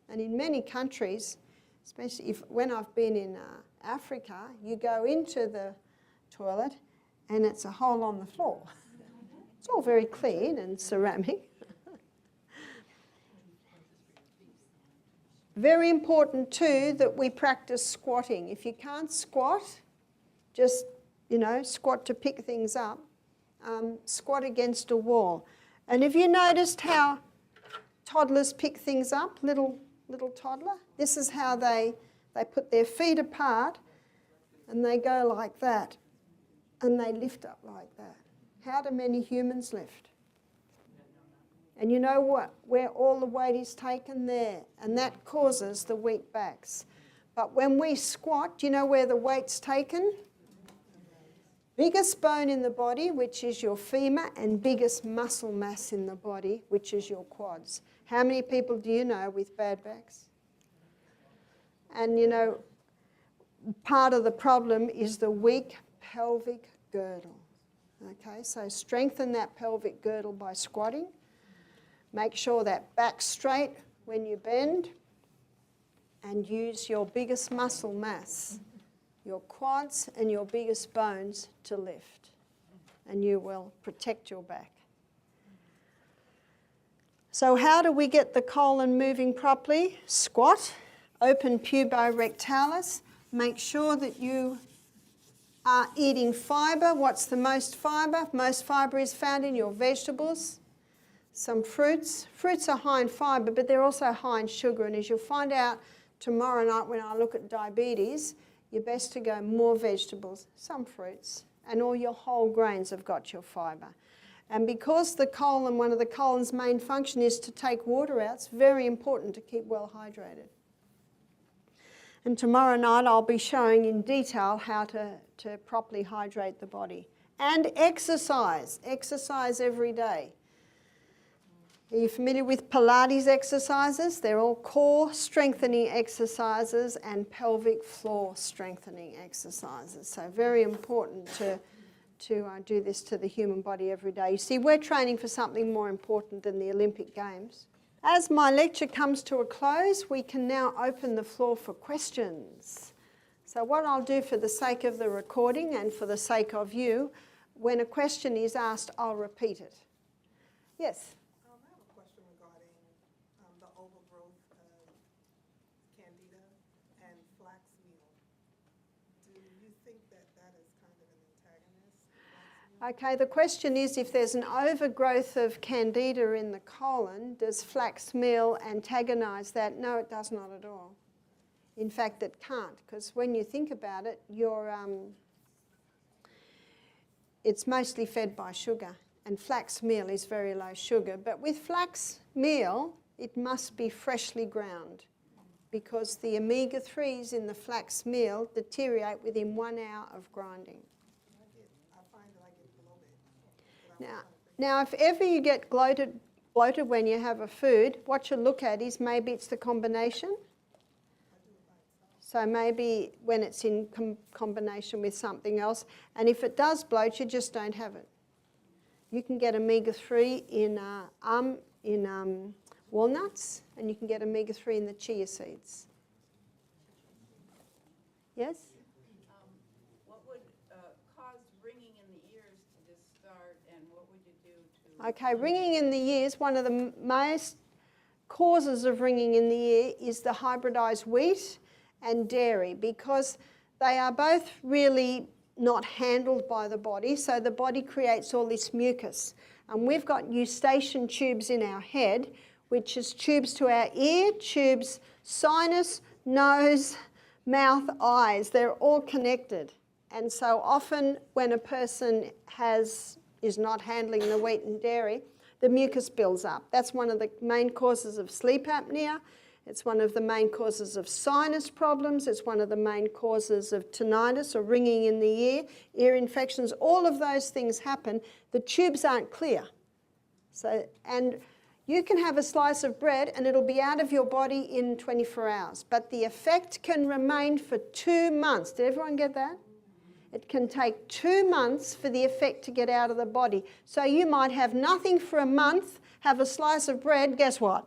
And in many countries, especially when I've been in Africa, you go into the toilet and it's a hole on the floor. It's all very clean and ceramic. Very important too that we practice squatting. If you can't squat, just, squat to pick things up. Squat against a wall. And have you noticed how toddlers pick things up, little toddler? This is how they put their feet apart and they go like that and they lift up like that. How do many humans lift? And you know what? Where all the weight is taken there, and that causes the weak backs. But when we squat, do you know where the weight's taken? Biggest bone in the body, which is your femur, and biggest muscle mass in the body, which is your quads. How many people do you know with bad backs? And part of the problem is the weak pelvic girdle. Okay, so strengthen that pelvic girdle by squatting. Make sure that back's straight when you bend, and use your biggest muscle mass, your quads and your biggest bones to lift, and you will protect your back. So how do we get the colon moving properly? Squat, open puborectalis, make sure that you are eating fibre. What's the most fibre? Most fibre is found in your vegetables. Some fruits. Fruits are high in fibre, but they're also high in sugar, and as you'll find out tomorrow night when I look at diabetes, you're best to go more vegetables, some fruits, and all your whole grains have got your fibre. And because the colon, one of the colon's main function is to take water out, it's very important to keep well hydrated. And tomorrow night I'll be showing in detail how to properly hydrate the body. And exercise. Exercise every day. Are you familiar with Pilates exercises? They're all core strengthening exercises and pelvic floor strengthening exercises. So very important to do this to the human body every day. You see, we're training for something more important than the Olympic Games. As my lecture comes to a close, we can now open the floor for questions. So what I'll do for the sake of the recording and for the sake of you, when a question is asked, I'll repeat it. Yes? Okay, the question is, if there's an overgrowth of candida in the colon, does flax meal antagonise that? No, it does not at all. In fact, it can't, because when you think about it, it's mostly fed by sugar, and flax meal is very low sugar. But with flax meal, it must be freshly ground, because the omega-3s in the flax meal deteriorate within 1 hour of grinding. Now, if ever you get bloated when you have a food, what you look at is maybe it's the combination. So maybe when it's in combination with something else, and if it does bloat, you just don't have it. You can get omega-3 in walnuts, and you can get omega-3 in the chia seeds. Yes? Okay, ringing in the ears, one of the most causes of ringing in the ear is the hybridised wheat and dairy, because they are both really not handled by the body, so the body creates all this mucus. And we've got eustachian tubes in our head, which is tubes to our ear, tubes, sinus, nose, mouth, eyes. They're all connected. And so often when a person is not handling the wheat and dairy, the mucus builds up. That's one of the main causes of sleep apnea, It's one of the main causes of sinus problems. It's one of the main causes of tinnitus or ringing in the ear infections. All of those things happen. The tubes aren't clear. So, and you can have a slice of bread and it'll be out of your body in 24 hours. But the effect can remain for 2 months. Did everyone get that? It can take 2 months for the effect to get out of the body. So you might have nothing for a month, have a slice of bread, guess what?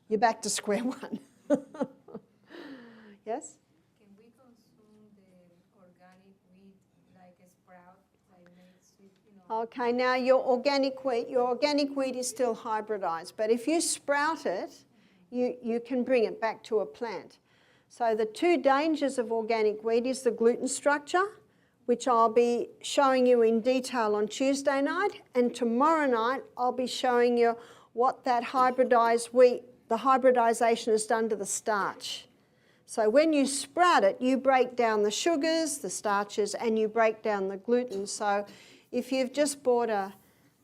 You're back to square one. Yes? Can we consume the organic wheat like a sprout, like made sweet, Okay, now your organic wheat is still hybridized, but if you sprout it, you can bring it back to a plant. So the 2 dangers of organic wheat is the gluten structure, which I'll be showing you in detail on Tuesday night, and tomorrow night I'll be showing you what that hybridized wheat, the hybridization has done to the starch. So when you sprout it, you break down the sugars, the starches, and you break down the gluten. So if you've just bought a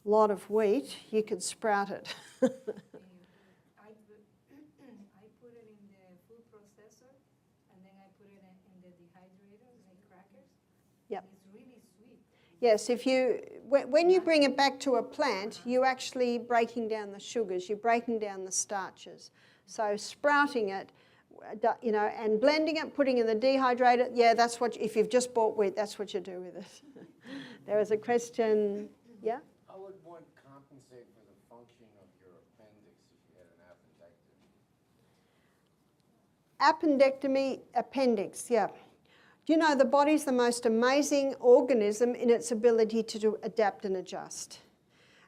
lot of wheat, you could sprout it. I put it in the food processor, and then I put it in the dehydrator, like crackers. Yep. It's really sweet. Yes, when you bring it back to a plant, you're actually breaking down the sugars, you're breaking down the starches. So sprouting it, and blending it, putting it in the dehydrator, yeah, that's what, if you've just bought wheat, that's what you do with it. There was a question, yeah? How would one compensate for the function of your appendix if you had an appendectomy? Appendix, yeah. Do you know the body's the most amazing organism in its ability to adapt and adjust?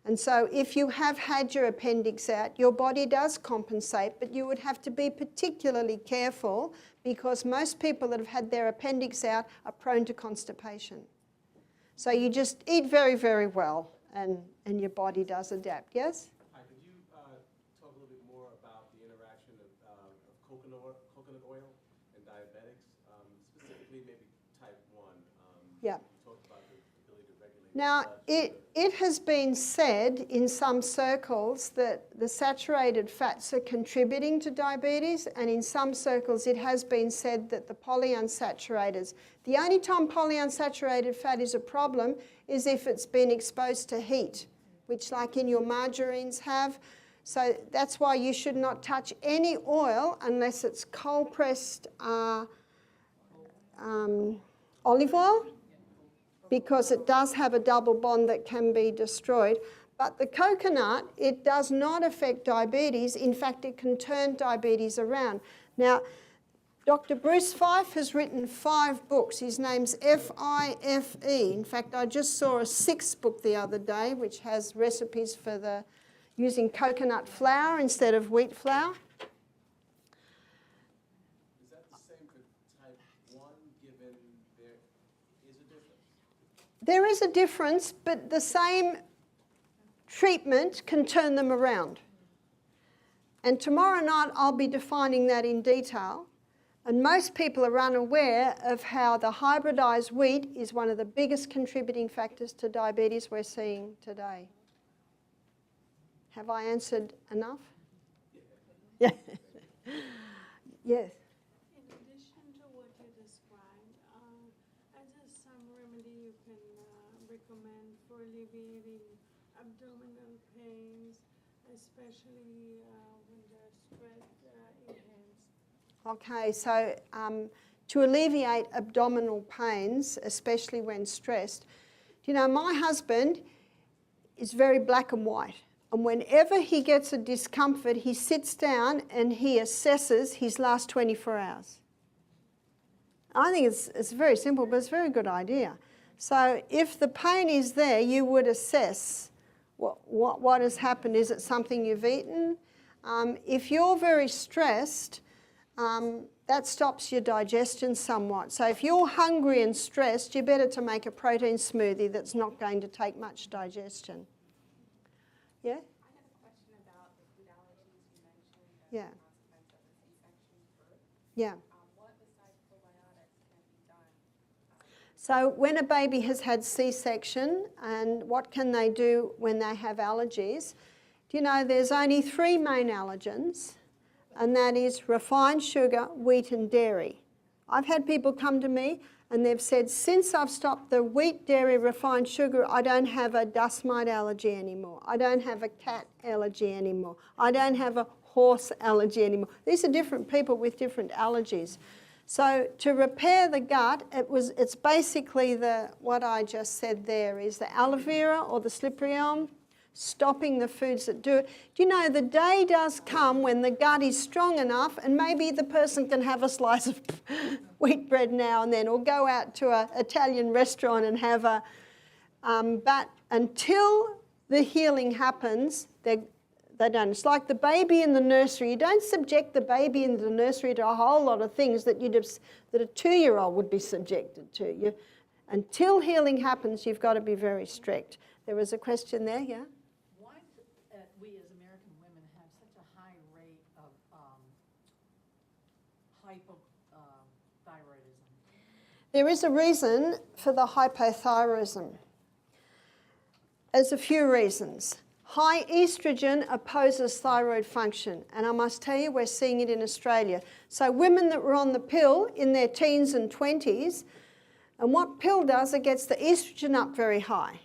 And so if you have had your appendix out, your body does compensate, but you would have to be particularly careful because most people that have had their appendix out are prone to constipation. So you just eat very, very well and your body does adapt, yes? Hi, could you talk a little bit more about the interaction of coconut oil and diabetics, specifically maybe type 1? Yeah. You talked about the ability to regulate Now, blood it has been said in some circles that the saturated fats are contributing to diabetes, and in some circles it has been said that the polyunsaturators, the only time polyunsaturated fat is a problem is if it's been exposed to heat, which like in your margarines have. So that's why you should not touch any oil unless it's cold-pressed olive oil, because it does have a double bond that can be destroyed. But the coconut, it does not affect diabetes. In fact, it can turn diabetes around. Now, Dr. Bruce Fife has written 5 books. His name's F-I-F-E. In fact, I just saw a 6th book the other day, which has recipes for using coconut flour instead of wheat flour. Is that the same for type 1, given there is a difference? There is a difference, but the same treatment can turn them around. And tomorrow night I'll be defining that in detail. And most people are unaware of how the hybridized wheat is one of the biggest contributing factors to diabetes we're seeing today. Have I answered enough? Yeah. Yes. In addition to what you described, as a some remedy you can recommend for alleviating abdominal pains, especially when the stress enhanced. Okay, so to alleviate abdominal pains, especially when stressed, you know, my husband is very black and white. And whenever he gets a discomfort, he sits down and he assesses his last 24 hours. I think it's very simple, but it's a very good idea. So if the pain is there, you would assess what has happened. Is it something you've eaten? If you're very stressed, that stops your digestion somewhat. So if you're hungry and stressed, you're better to make a protein smoothie that's not going to take much digestion. Yeah? I have a question about the food allergies you mentioned as Yeah. a consequence of the C-section birth. Yeah. What besides probiotics can be done? So when a baby has had C-section, and what can they do when they have allergies? Do you know there's only 3 main allergens. and that is refined sugar, wheat and dairy. I've had people come to me and they've said, since I've stopped the wheat, dairy, refined sugar, I don't have a dust mite allergy anymore. I don't have a cat allergy anymore. I don't have a horse allergy anymore. These are different people with different allergies. So to repair the gut, it's basically what I just said there is the aloe vera or the slippery elm, stopping the foods that do it. Do you know, the day does come when the gut is strong enough and maybe the person can have a slice of wheat bread now and then, or go out to an Italian restaurant and have a... but until the healing happens, they don't. It's like the baby in the nursery. You don't subject the baby in the nursery to a whole lot of things that a 2-year-old would be subjected to. Until healing happens, you've got to be very strict. There was a question there, yeah? Why do we as American women have such a high rate of hypothyroidism? There is a reason for the hypothyroidism. There's a few reasons. High estrogen opposes thyroid function, and I must tell you, we're seeing it in Australia. So women that were on the pill in their teens and 20s, and what pill does, it gets the estrogen up very high.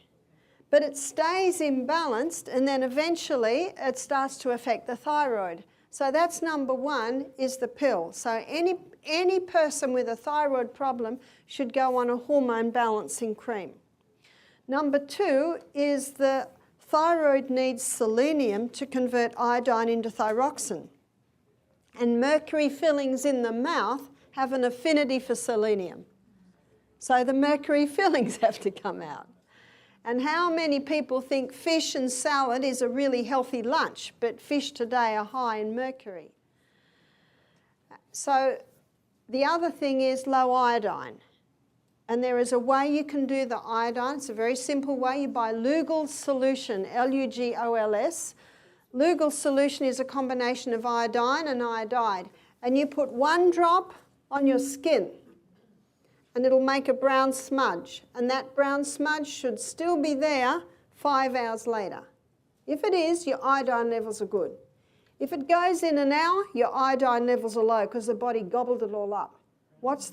But it stays imbalanced, and then eventually it starts to affect the thyroid. So that's number one, is the pill. So any person with a thyroid problem should go on a hormone balancing cream. Number two is the thyroid needs selenium to convert iodine into thyroxine. And mercury fillings in the mouth have an affinity for selenium. So the mercury fillings have to come out. And how many people think fish and salad is a really healthy lunch, but fish today are high in mercury? So the other thing is low iodine. And there is a way you can do the iodine. It's a very simple way. You buy Lugol solution, L-U-G-O-L-S. Lugol solution is a combination of iodine and iodide. And you put 1 drop on your skin, and it'll make a brown smudge. And that brown smudge should still be there 5 hours later. If it is, your iodine levels are good. If it goes in an hour, your iodine levels are low because the body gobbled it all up. What's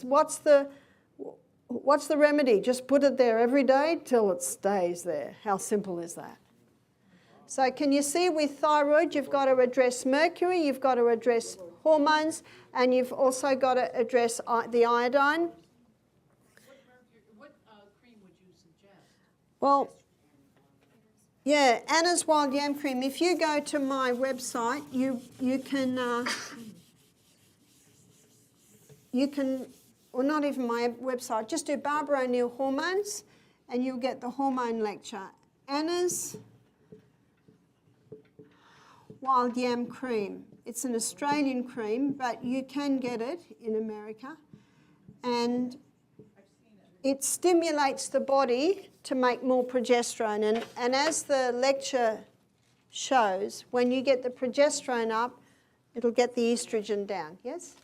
the remedy? Just put it there every day till it stays there. How simple is that? So can you see with thyroid, you've got to address mercury, you've got to address hormones, and you've also got to address the iodine. What cream would you suggest? Well, yeah, Anna's Wild Yam Cream. If you go to my website, you can, or not even my website, just do Barbara O'Neill Hormones and you'll get the hormone lecture. Anna's Wild Yam Cream. It's an Australian cream, but you can get it in America. And it stimulates the body to make more progesterone. And as the lecture shows, when you get the progesterone up, it'll get the estrogen down. Yes?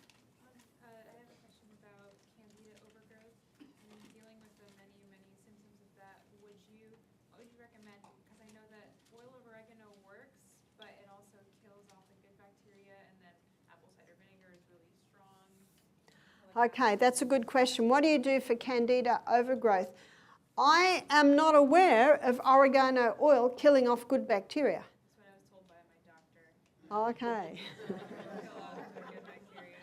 I have a question about candida overgrowth and dealing with the many symptoms of that. What would you recommend? Because I know that oil of oregano works, but it also kills off the good bacteria, and then apple cider vinegar is really strong. Okay, that's a good question. What do you do for candida overgrowth? I am not aware of oregano oil killing off good bacteria. That's what I was told by my doctor. Okay. Kill off the good bacteria.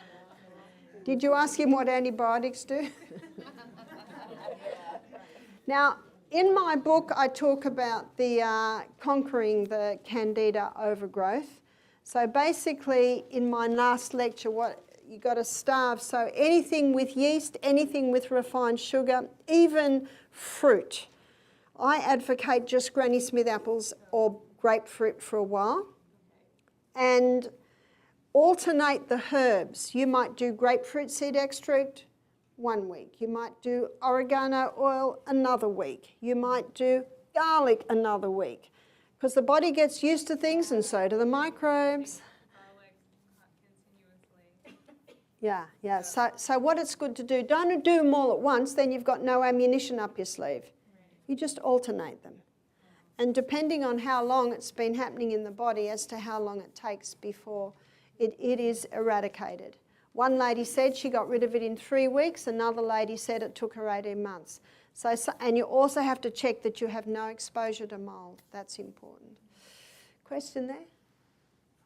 Did you ask him what antibiotics do? Now, in my book, I talk about the conquering the candida overgrowth. So basically, in my last lecture, you got to starve. So anything with yeast, anything with refined sugar, even fruit. I advocate just Granny Smith apples or grapefruit for a while. And alternate the herbs. You might do grapefruit seed extract 1 week. You might do oregano oil another week. You might do garlic another week. Because the body gets used to things and so do the microbes. Garlic continuously. Yeah. So what it's good to do, don't do them all at once, then you've got no ammunition up your sleeve. You just alternate them. And depending on how long it's been happening in the body as to how long it takes before It is eradicated. One lady said she got rid of it in 3 weeks. Another lady said it took her 18 months. And you also have to check that you have no exposure to mold. That's important. Question there?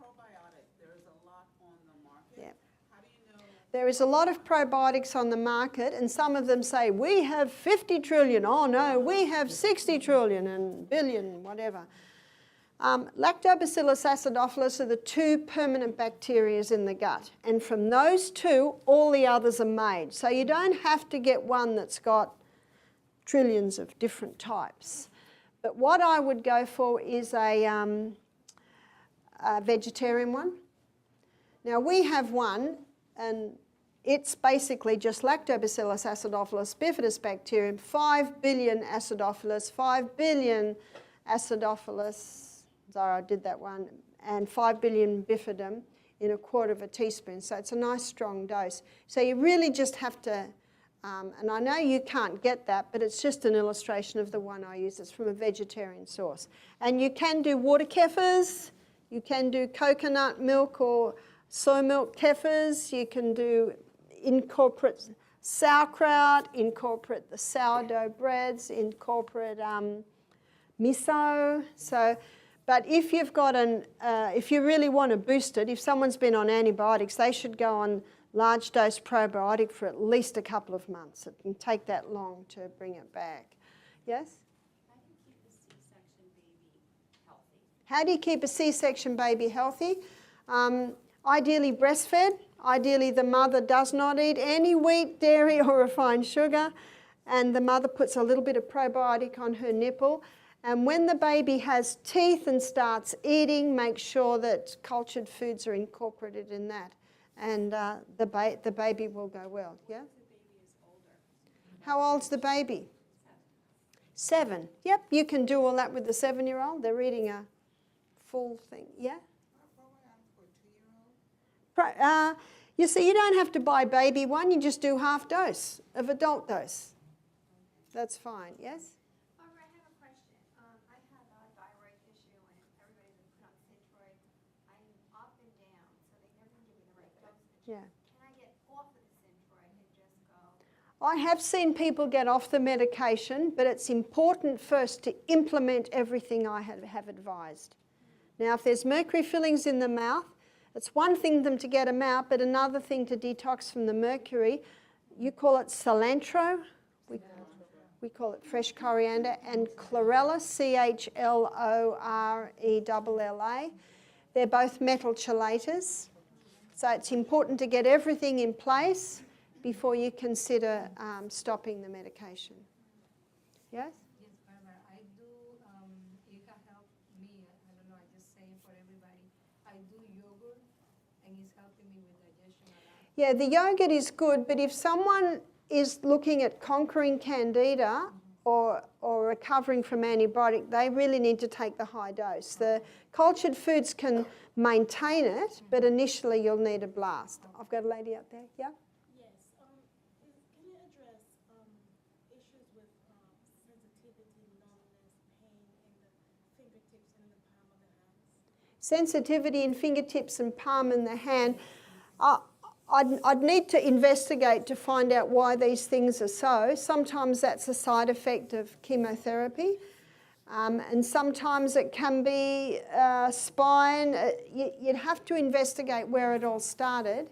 Probiotic, there is a lot on the market. Yeah. How do you know? There is a lot of probiotics on the market, and some of them say, we have 50 trillion. Oh no, we have 60 trillion and billion, whatever. Lactobacillus acidophilus are the 2 permanent bacteria in the gut, and from those 2, all the others are made. So you don't have to get one that's got trillions of different types. But what I would go for is a vegetarian one. Now we have one, and it's basically just Lactobacillus acidophilus bifidus bacterium, 5 billion acidophilus, 5 billion acidophilus, sorry, I did that one, and 5 billion bifidum in 1/4 teaspoon. So it's a nice strong dose. So you really just have to, and I know you can't get that, but it's just an illustration of the one I use. It's from a vegetarian source. And you can do water kefirs, you can do coconut milk or soy milk kefirs, you can do incorporate sauerkraut, incorporate the sourdough breads, incorporate miso. So, but if you've got if you really want to boost it, if someone's been on antibiotics, they should go on large dose probiotic for at least a couple of months. It can take that long to bring it back. Yes? How do you keep a C-section baby healthy? Ideally breastfed. Ideally the mother does not eat any wheat, dairy or refined sugar, and the mother puts a little bit of probiotic on her nipple. And when the baby has teeth and starts eating, make sure that cultured foods are incorporated in that. And the baby will go well. Yeah? How old's the baby? 7. Yep, you can do all that with the 7-year-old. They're eating a full thing. Yeah? You see, you don't have to buy baby one. You just do half dose of adult dose. That's fine. Yes? Barbara, I have a question. I have a thyroid issue, and everybody's been put on Synthroid. I'm up and down, so they never give me the right dosage. Yeah. Can I get off of the Synthroid and just go? I have seen people get off the medication, but it's important first to implement everything I have advised. Now, if there's mercury fillings in the mouth, it's one thing them to get them out, but another thing to detox from the mercury. You call it cilantro. We call it fresh coriander, and chlorella, CHLORELLA. They're both metal chelators. So it's important to get everything in place before you consider stopping the medication. Yes? Yes, Barbara, I do, it can help me, I don't know, I just say for everybody. I do yogurt, and it's helping me with digestion a lot. Yeah, the yogurt is good, but if someone is looking at conquering candida or recovering from antibiotic, they really need to take the high dose. The cultured foods can maintain it, but initially you'll need a blast. I've got a lady up there. Yeah? Yes. Can you address issues with sensitivity, numbness, pain in the fingertips and the palm of the hands? Sensitivity in fingertips and palm of the hand. I'd need to investigate to find out why these things are so. Sometimes that's a side effect of chemotherapy, and sometimes it can be spine. You'd have to investigate where it all started.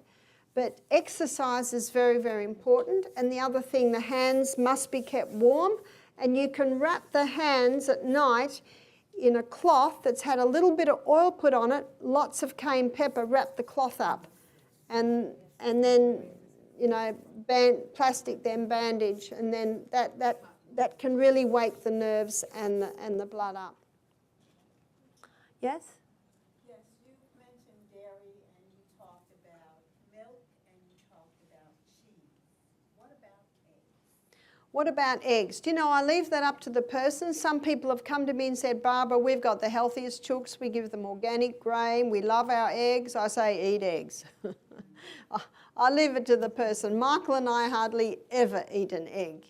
But exercise is very, very important. And the other thing, the hands must be kept warm, and you can wrap the hands at night in a cloth that's had a little bit of oil put on it, lots of cayenne pepper, wrap the cloth up. And then, you know, plastic, then bandage, and then that can really wake the nerves and the blood up. Yes? Yes, you mentioned dairy and you talked about milk and you talked about cheese. What about eggs? What about eggs? Do you know, I leave that up to the person. Some people have come to me and said, Barbara, we've got the healthiest chooks. We give them organic grain. We love our eggs. I say, eat eggs. I leave it to the person. Michael and I hardly ever eat an egg.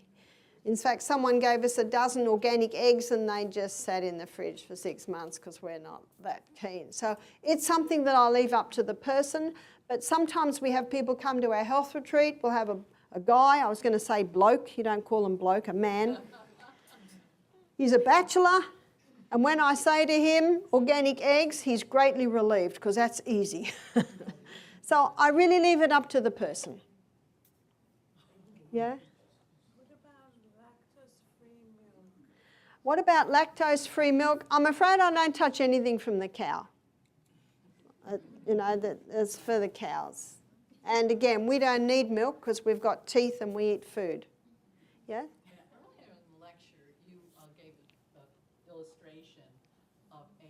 In fact, someone gave us a dozen organic eggs and they just sat in the fridge for 6 months because we're not that keen. So it's something that I'll leave up to the person. But sometimes we have people come to our health retreat. We'll have a guy, I was going to say bloke, you don't call him bloke, a man. He's a bachelor. And when I say to him, organic eggs, he's greatly relieved because that's easy. So I really leave it up to the person. Yeah? What about lactose-free milk? I'm afraid I don't touch anything from the cow. That's for the cows. And again, we don't need milk because we've got teeth and we eat food. Yeah? Earlier in the lecture, you gave an illustration of a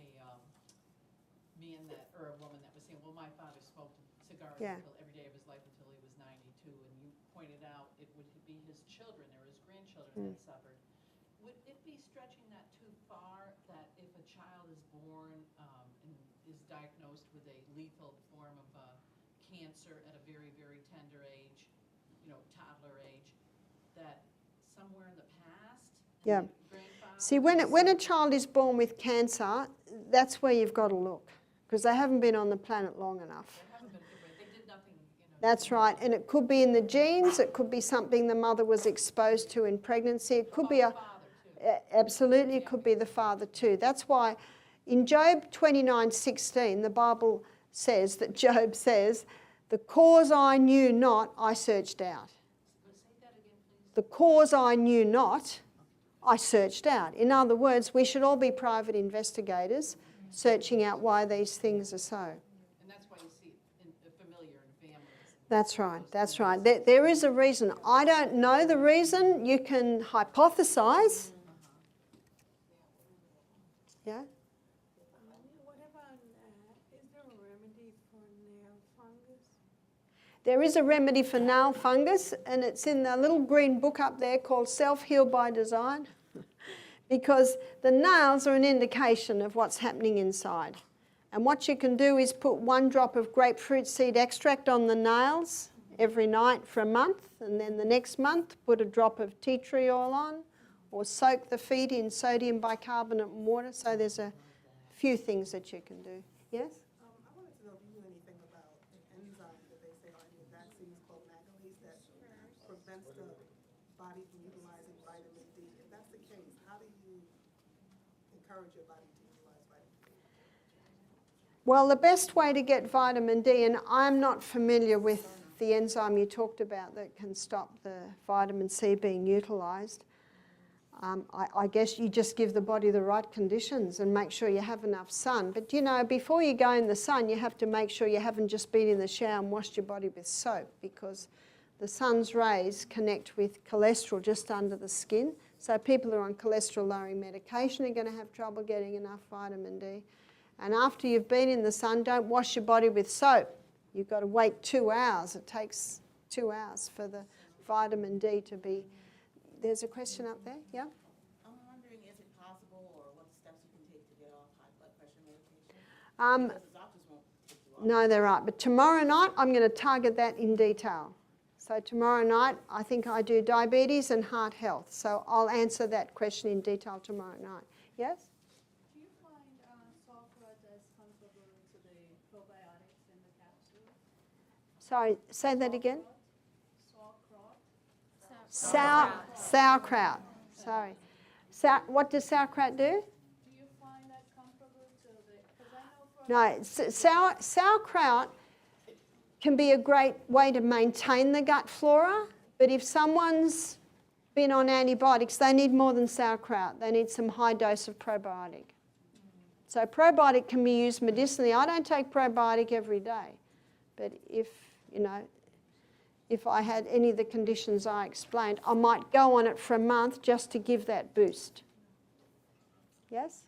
man or a woman that was saying, well, my father smoked cigars until every day of his life until he was 92, and you pointed out it would be his children or his grandchildren that suffered. Would it be stretching that too far that if a child is born and is diagnosed with a lethal form of cancer at a very, very tender age, toddler age, that somewhere in the past, See, when a child is born with cancer, that's where you've got to look because they haven't been on the planet long enough. They did nothing, That's right, and it could be in the genes, it could be something the mother was exposed to in pregnancy, it could be absolutely, it could be the father too. That's why in Job 29:16, the Bible says that Job says, the cause I knew not, I searched out. The cause I knew not, I searched out. In other words, we should all be private investigators searching out why these things are so. And that's why you see it familiar in families. That's right, that's right. There is a reason. I don't know the reason. You can hypothesize. Yeah? What about, is there a remedy for nail fungus? There is a remedy for nail fungus, and it's in the little green book up there called Self-Heal by Design, because the nails are an indication of what's happening inside. And what you can do is put 1 drop of grapefruit seed extract on the nails every night for a month, and then the next month put a drop of tea tree oil on, or soak the feet in sodium bicarbonate and water. So there's a few things that you can do. Yes? I wanted to know if you knew anything about an enzyme that they say are in vaccines called manganese that prevents the body from utilizing vitamin D. If that's the case, how do you encourage your body to utilize vitamin D? Well, the best way to get vitamin D, and I'm not familiar with the enzyme you talked about that can stop the vitamin C being utilised. I guess you just give the body the right conditions and make sure you have enough sun. But before you go in the sun, you have to make sure you haven't just been in the shower and washed your body with soap, because the sun's rays connect with cholesterol just under the skin. So people who are on cholesterol-lowering medication are going to have trouble getting enough vitamin D. And after you've been in the sun, don't wash your body with soap. You've got to wait 2 hours. It takes 2 hours for the vitamin D to be... There's a question up there, yeah? I'm wondering, is it possible, or what steps you can take to get off high blood pressure medication? Because the doctors won't take you off. No, they're right. But tomorrow night, I'm going to target that in detail. So tomorrow night, I think I do diabetes and heart health. So I'll answer that question in detail tomorrow night. Yes? Do you find sauerkraut as comparable to the probiotics in the capsule? Sorry, say that again. Sauerkraut? Sauerkraut. Sorry. What does sauerkraut do? Do you find that comparable to the... Because I know for... Sauerkraut can be a great way to maintain the gut flora, but if someone's been on antibiotics, they need more than sauerkraut. They need some high dose of probiotic. So probiotic can be used medicinally. I don't take probiotic every day, but if I had any of the conditions I explained, I might go on it for a month just to give that boost. Yes?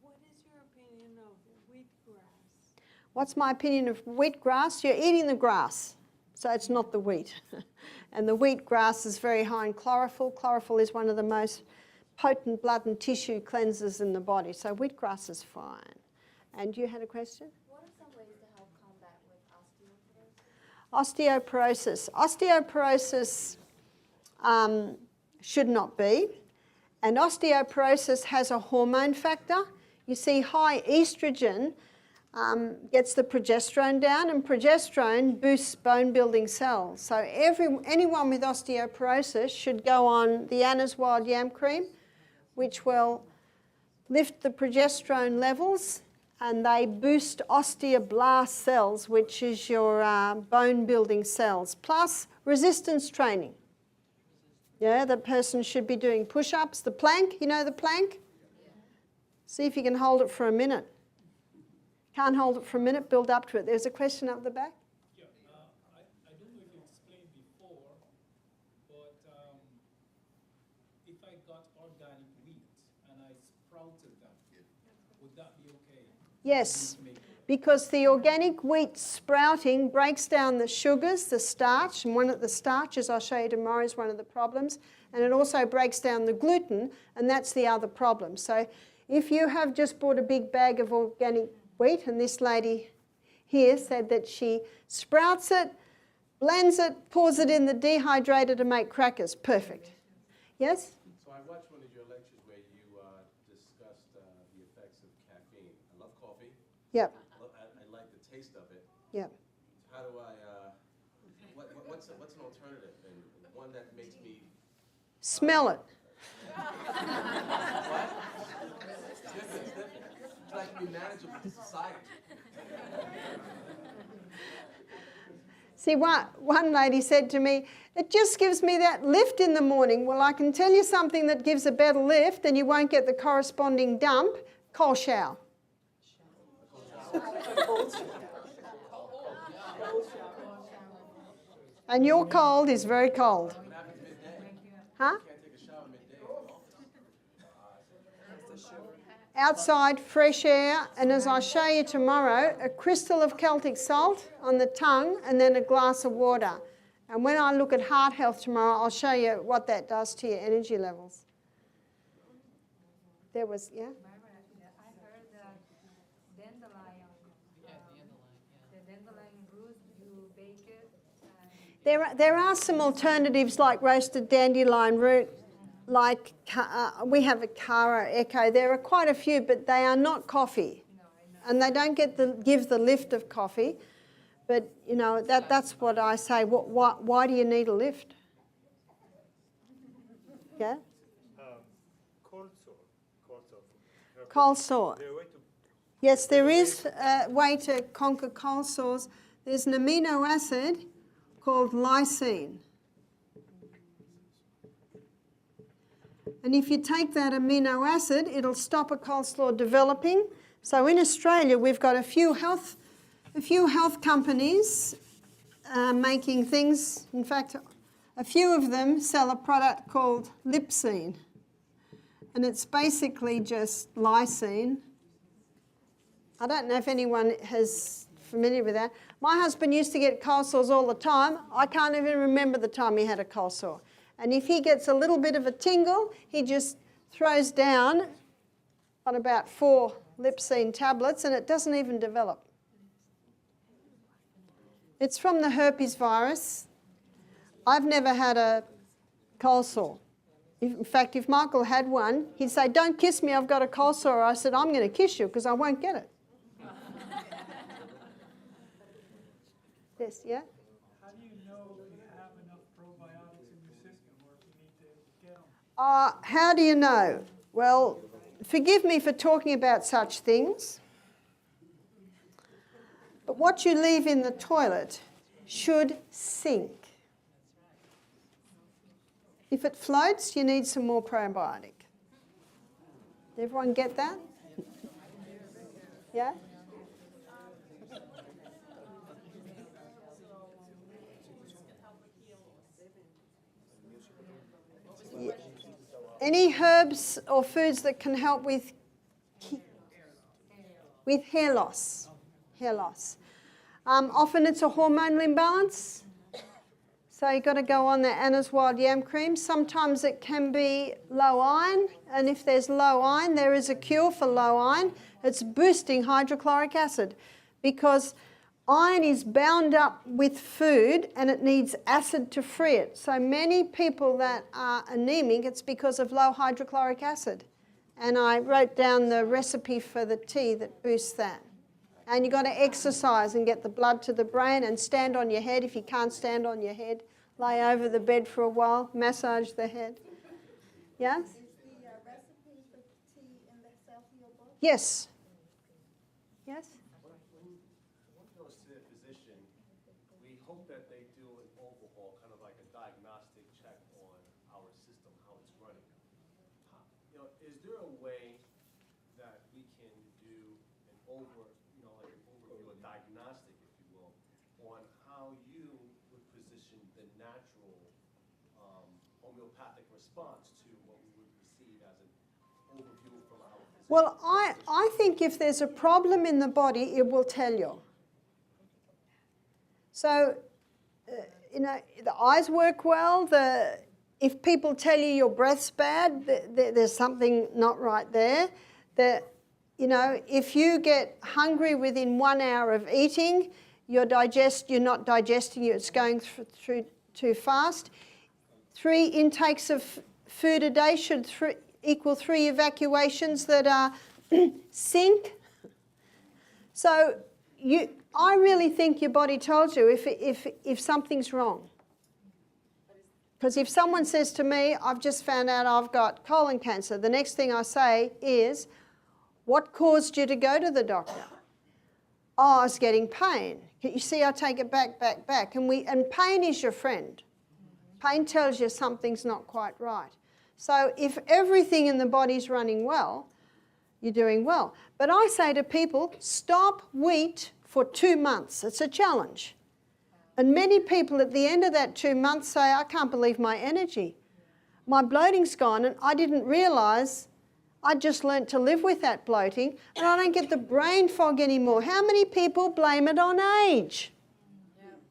What is your opinion of wheatgrass? What's my opinion of wheatgrass? You're eating the grass, so it's not the wheat. And the wheatgrass is very high in chlorophyll. Chlorophyll is one of the most potent blood and tissue cleansers in the body, so wheatgrass is fine. And you had a question? What are some ways to help combat with osteoporosis? Osteoporosis. Osteoporosis should not be. And osteoporosis has a hormone factor. You see, high estrogen gets the progesterone down, and progesterone boosts bone-building cells. So anyone with osteoporosis should go on the Anna's Wild Yam Cream, which will lift the progesterone levels, and they boost osteoblast cells, which is your bone-building cells, plus resistance training. Yeah, the person should be doing push-ups, the plank, you know the plank? See if you can hold it for a minute. Can't hold it for a minute, build up to it. There's a question up the back. Yeah, I don't know if you explained before, but if I got organic wheat and I sprouted them, would that be okay? Yes, because the organic wheat sprouting breaks down the sugars, the starch, and one of the starches I'll show you tomorrow is one of the problems, and it also breaks down the gluten, and that's the other problem. So if you have just bought a big bag of organic wheat, and this lady here said that she sprouts it, blends it, pours it in the dehydrator to make crackers. Perfect. Yes? So I watched one of your lectures where you discussed the effects of caffeine. I love coffee. Yep. I like the taste of it. Yep. How do I, what's an alternative, and one that makes me... Smell it. What? It's different. Try to be manageable to society. See, one lady said to me, it just gives me that lift in the morning. Well, I can tell you something that gives a better lift and you won't get the corresponding dump. Cold shower. And your cold is very cold. Huh? Outside, fresh air, and as I'll show you tomorrow, a crystal of Celtic salt on the tongue and then a glass of water. And when I look at heart health tomorrow, I'll show you what that does to your energy levels. There was, yeah? Barbara, I heard that dandelion, the dandelion root, you bake it. There are some alternatives like roasted dandelion root, like we have a Cara Echo. There are quite a few, but they are not coffee. No, I know. And they don't give the lift of coffee. But, you know, that's what I say. Why do you need a lift? Yeah? Cold sore. Cold sore. Yes, there is a way to conquer cold sores. There's an amino acid called lysine. And if you take that amino acid, it'll stop a cold sore developing. So in Australia, we've got a few health companies making things. In fact, a few of them sell a product called Lipsine. And it's basically just lysine. I don't know if anyone is familiar with that. My husband used to get cold sores all the time. I can't even remember the time he had a cold sore. And if he gets a little bit of a tingle, he just throws down on about 4 Lipsine tablets and it doesn't even develop. It's from the herpes virus. I've never had a cold sore. In fact, if Michael had one, he'd say, "Don't kiss me, I've got a cold sore." I said, "I'm going to kiss you because I won't get it." Yes, yeah? How do you know if you have enough probiotics in your system or if you need to get them? How do you know? Well, forgive me for talking about such things, but what you leave in the toilet should sink. If it floats, you need some more probiotic. Everyone get that? Yeah? Any herbs or foods that can help with hair loss. Hair loss. Often it's a hormonal imbalance. So you've got to go on the Anna's Wild Yam Cream. Sometimes it can be low iron, and if there's low iron, there is a cure for low iron. It's boosting hydrochloric acid, because iron is bound up with food and it needs acid to free it. So many people that are anemic, it's because of low hydrochloric acid. And I wrote down the recipe for the tea that boosts that. And you've got to exercise and get the blood to the brain and stand on your head. If you can't stand on your head, lay over the bed for a while, massage the head. Yes? Is the recipe for tea in the Celsius book? Yes. Yes? One goes to the physician, we hope that they do an overhaul, kind of like a diagnostic check on our system, how it's running. Is there a way that we can do an overview, a diagnostic, if you will, on how you would position the natural homeopathic response to what we would receive as an overview from our physician? Well, I think if there's a problem in the body, it will tell you. So, the eyes work well. If people tell you your breath's bad, there's something not right there. If you get hungry within 1 hour of eating, you're not digesting it, it's going through too fast. 3 intakes of food a day should equal 3 evacuations that are sink. So I really think your body tells you if something's wrong. Because if someone says to me, I've just found out I've got colon cancer, the next thing I say is, what caused you to go to the doctor? Oh, I was getting pain. You see, I take it back. And pain is your friend. Pain tells you something's not quite right. So if everything in the body's running well, you're doing well. But I say to people, stop wheat for 2 months. It's a challenge. And many people at the end of that 2 months say, I can't believe my energy. My bloating's gone and I didn't realise I just learnt to live with that bloating and I don't get the brain fog anymore. How many people blame it on age?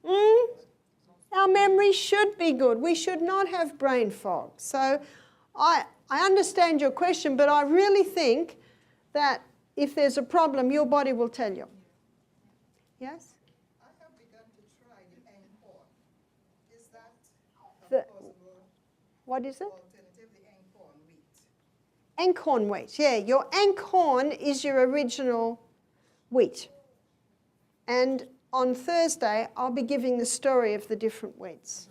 Our memory should be good. We should not have brain fog. So I understand your question, but I really think that if there's a problem, your body will tell you. Yes? I have begun to try the Ancorn. Is that what is it? alternative, the Ancorn wheat? Ancorn wheat, yeah. Your Ancorn is your original wheat. And on Thursday, I'll be giving the story of the different wheats.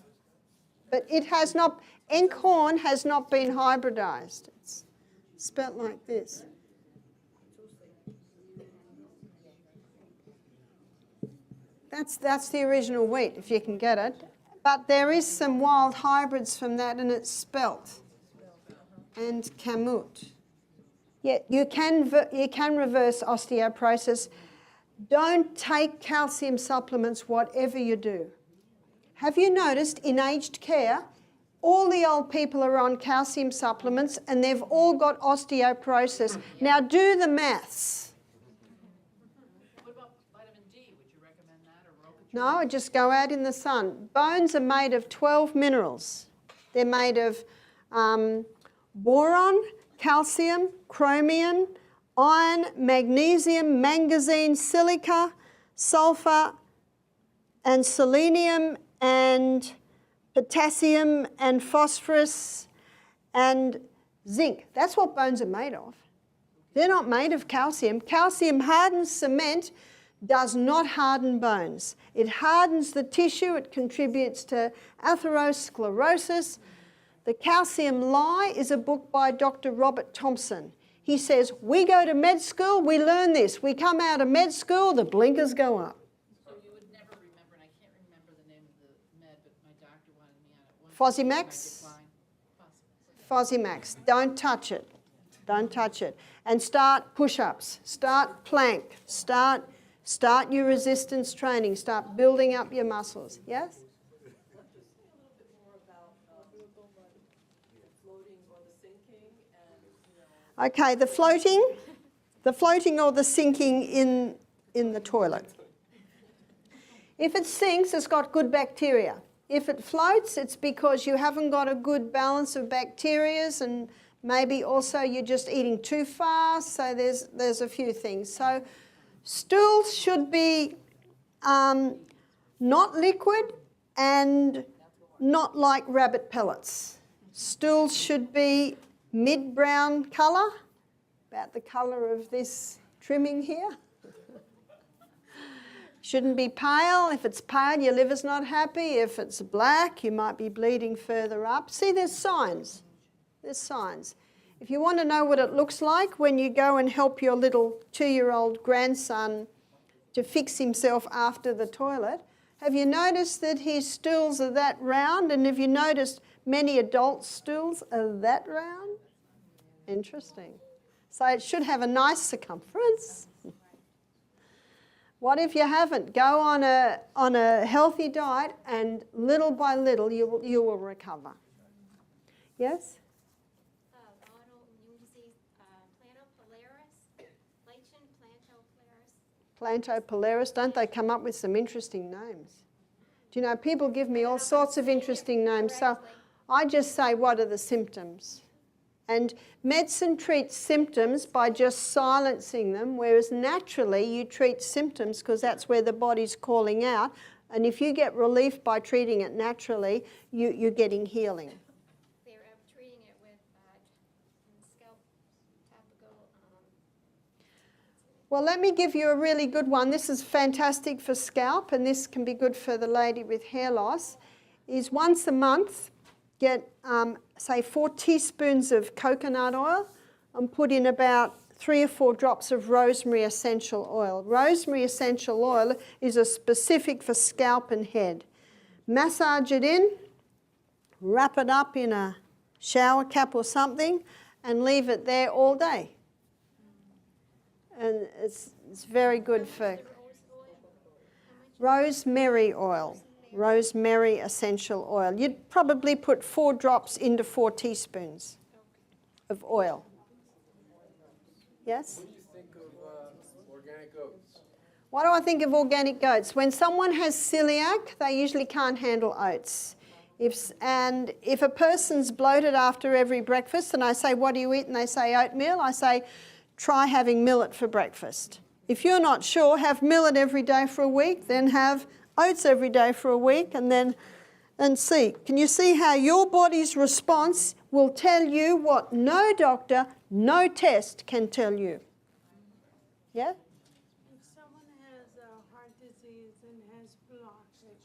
But Ancorn has not been hybridized. It's spelt like this. That's the original wheat, if you can get it. But there is some wild hybrids from that, and it's spelt. And Kamut. Yeah, you can reverse osteoporosis. Don't take calcium supplements, whatever you do. Have you noticed in aged care, all the old people are on calcium supplements and they've all got osteoporosis. Now do the maths. What about vitamin D? Would you recommend that or No, just go out in the sun. Bones are made of 12 minerals. They're made of boron, calcium, chromium, iron, magnesium, mangazine, silica, sulfur, and selenium, and potassium, and phosphorus, and zinc. That's what bones are made of. They're not made of calcium. Calcium hardens cement, does not harden bones. It hardens the tissue. It contributes to atherosclerosis. The Calcium Lie is a book by Dr. Robert Thompson. He says, we go to med school, we learn this. We come out of med school, the blinkers go up. So you would never remember, and I can't remember the name of the med, but my doctor wanted me on it once. Fosimax. Don't touch it. Don't touch it. And start push-ups. Start plank. Start your resistance training. Start building up your muscles. Yes? Okay, the floating or the sinking in the toilet. If it sinks, it's got good bacteria. If it floats, it's because you haven't got a good balance of bacteria, and maybe also you're just eating too fast, so there's a few things. So stools should be not liquid and not like rabbit pellets. Stools should be mid-brown colour, about the colour of this trimming here. Shouldn't be pale. If it's pale, your liver's not happy. If it's black, you might be bleeding further up. See, there's signs. There's signs. If you want to know what it looks like when you go and help your little 2-year-old grandson to fix himself after the toilet, have you noticed that his stools are that round? And have you noticed many adult stools are that round? Interesting. So it should have a nice circumference. What if you haven't? Go on a healthy diet, and little by little you will recover. Yes? Autoimmune disease, plantopolaris. Don't they come up with some interesting names? Do you know, people give me all sorts of interesting names. So I just say, what are the symptoms? And medicine treats symptoms by just silencing them, whereas naturally you treat symptoms because that's where the body's calling out. And if you get relief by treating it naturally, you're getting healing. They're treating it with scalp topical. Well, let me give you a really good one. This is fantastic for scalp, and this can be good for the lady with hair loss. Is once a month, get say 4 teaspoons of coconut oil and put in about 3 or 4 drops of rosemary essential oil. Rosemary essential oil is a specific for scalp and head. Massage it in, wrap it up in a shower cap or something, and leave it there all day. And it's very good for rosemary oil. Rosemary essential oil. You'd probably put 4 drops into 4 teaspoons of oil. Yes? What do you think of organic oats? What do I think of organic oats? When someone has celiac, they usually can't handle oats. If a person's bloated after every breakfast and I say, what do you eat? And they say oatmeal, I say, try having millet for breakfast. If you're not sure, have millet every day for a week, then have oats every day for a week, and see. Can you see how your body's response will tell you what no doctor, no test can tell you? Yeah? If someone has heart disease and has blockage,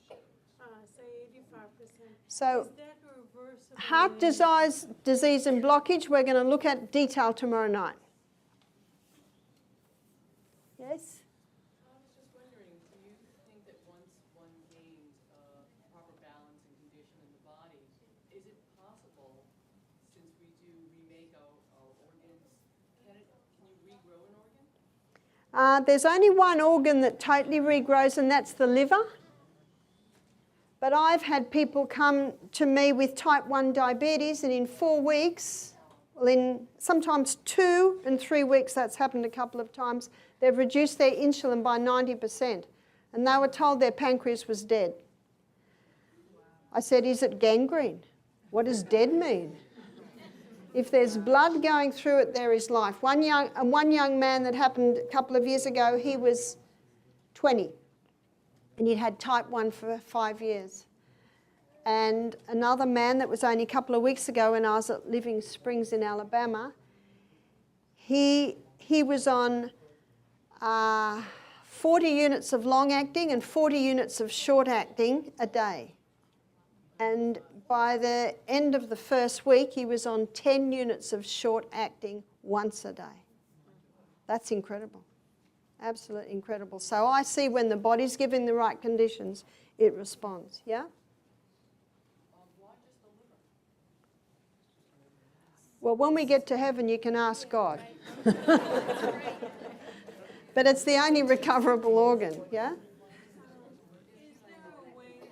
say 85%, So is that reversible? heart disease and blockage, we're going to look at detail tomorrow night. Yes? There's only one organ that totally regrows, and that's the liver. But I've had people come to me with type 1 diabetes, and in 4 weeks, well, in sometimes 2 and 3 weeks, that's happened a couple of times, they've reduced their insulin by 90%, and they were told their pancreas was dead. I said, is it gangrene? What does dead mean? If there's blood going through it, there is life. One young man that happened a couple of years ago, he was 20, and he'd had type 1 for 5 years. And another man that was only a couple of weeks ago when I was at Living Springs in Alabama, he was on 40 units of long-acting and 40 units of short-acting a day. And by the end of the first week, he was on 10 units of short-acting once a day. That's incredible. Absolutely incredible. So I see when the body's given the right conditions, it responds. Yeah? Well, when we get to heaven, you can ask God. But it's the only recoverable organ. Yeah? Is there a way to,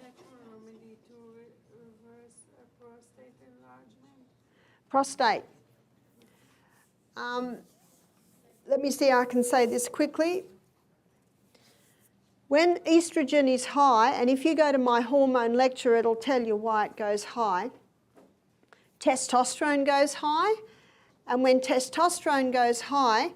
natural remedy to reverse prostate enlargement? Prostate. Let me see, I can say this quickly. When estrogen is high, and if you go to my hormone lecture, it'll tell you why it goes high. Testosterone goes high, and when testosterone goes high,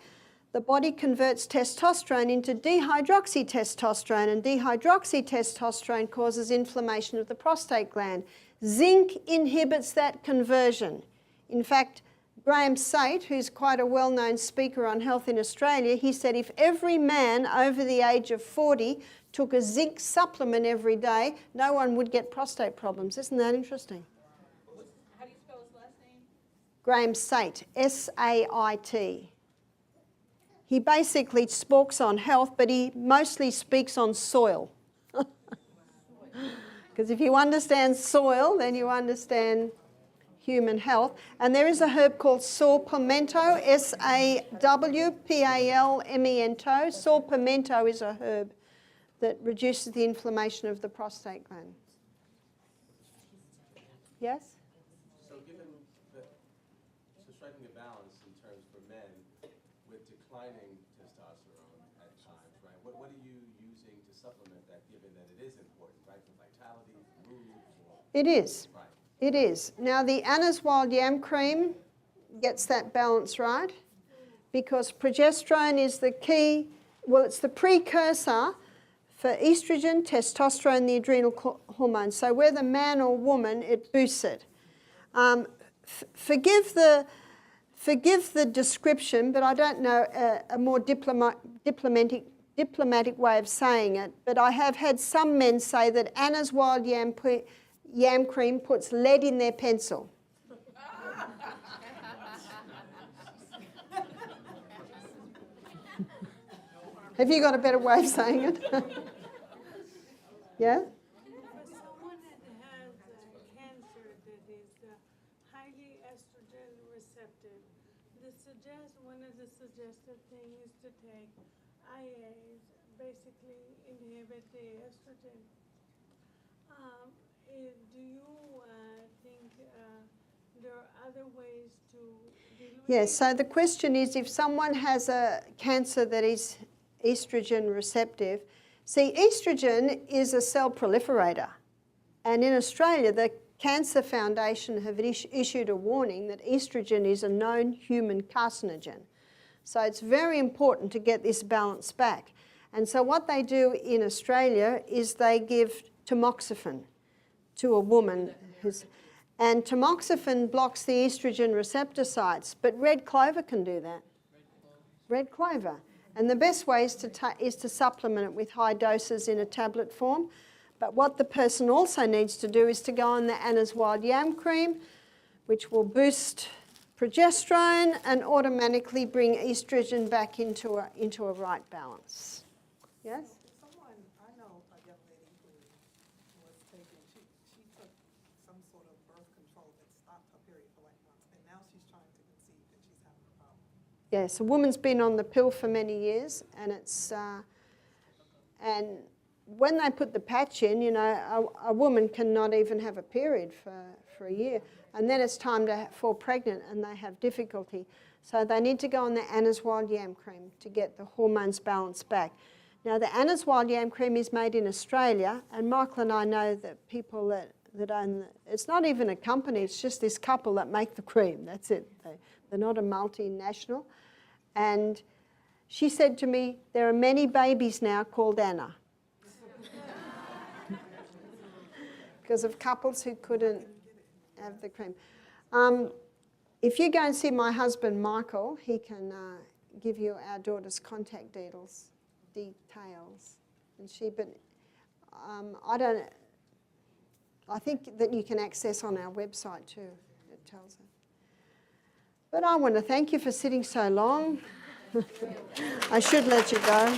the body converts testosterone into dehydroxytestosterone, and dehydroxytestosterone causes inflammation of the prostate gland. Zinc inhibits that conversion. In fact, Graham Sate, who's quite a well-known speaker on health in Australia, he said if every man over the age of 40 took a zinc supplement every day, no one would get prostate problems. Isn't that interesting? How do you spell his last name? Graham Sate, S-A-I-T. He basically speaks on health, but he mostly speaks on soil. Because if you understand soil, then you understand human health. And there is a herb called saw pimento, S-A-W-P-A-L-M-E-N-T-O. Saw pimento is a herb that reduces the inflammation of the prostate gland. Yes? So striking a balance in terms for men with declining testosterone at times, right? What are you using to supplement that, given that it is important, right? For vitality, mood, It is. right? It is. Now, the Anna's Wild Yam Cream gets that balance right, because progesterone is the key, well, it's the precursor for estrogen, testosterone, the adrenal hormones. So whether man or woman, it boosts it. Forgive the description, but I don't know a more diplomatic way of saying it. But I have had some men say that Anna's Wild Yam Cream puts lead in their pencil. Have you got a better way of saying it? Yeah? For someone that has cancer that is highly estrogen receptive, one of the suggested things is to take IAs, basically inhibit the estrogen. Do you think there are other ways to deal with Yes, it? so the question is, if someone has a cancer that is estrogen receptive, see, estrogen is a cell proliferator. And in Australia, the Cancer Foundation have issued a warning that estrogen is a known human carcinogen. So it's very important to get this balance back. And so what they do in Australia is they give tamoxifen to a woman and tamoxifen blocks the estrogen receptor sites, but red clover can do that. Red clover. And the best way is to supplement it with high doses in a tablet form. But what the person also needs to do is to go on the Anna's Wild Yam Cream, which will boost progesterone and automatically bring estrogen back into a right balance. Yes? Someone, I know a young lady who was taking, she took some sort of birth control that stopped her period for like months, and now she's trying to conceive and she's having a problem. Yes, a woman's been on the pill for many years, and it's and when they put the patch in, you know, a woman cannot even have a period for a year, and then it's time to fall pregnant, and they have difficulty. So they need to go on the Anna's Wild Yam Cream to get the hormones balanced back. Now, the Anna's Wild Yam Cream is made in Australia, and Michael and I know that people that own it's not even a company, it's just this couple that make the cream. That's it. They're not a multinational. And she said to me, there are many babies now called Anna. Because of couples who couldn't have the cream. If you go and see my husband, Michael, he can give you our daughter's contact details. And I think that you can access on our website too, it tells it. But I want to thank you for sitting so long. I should let you go.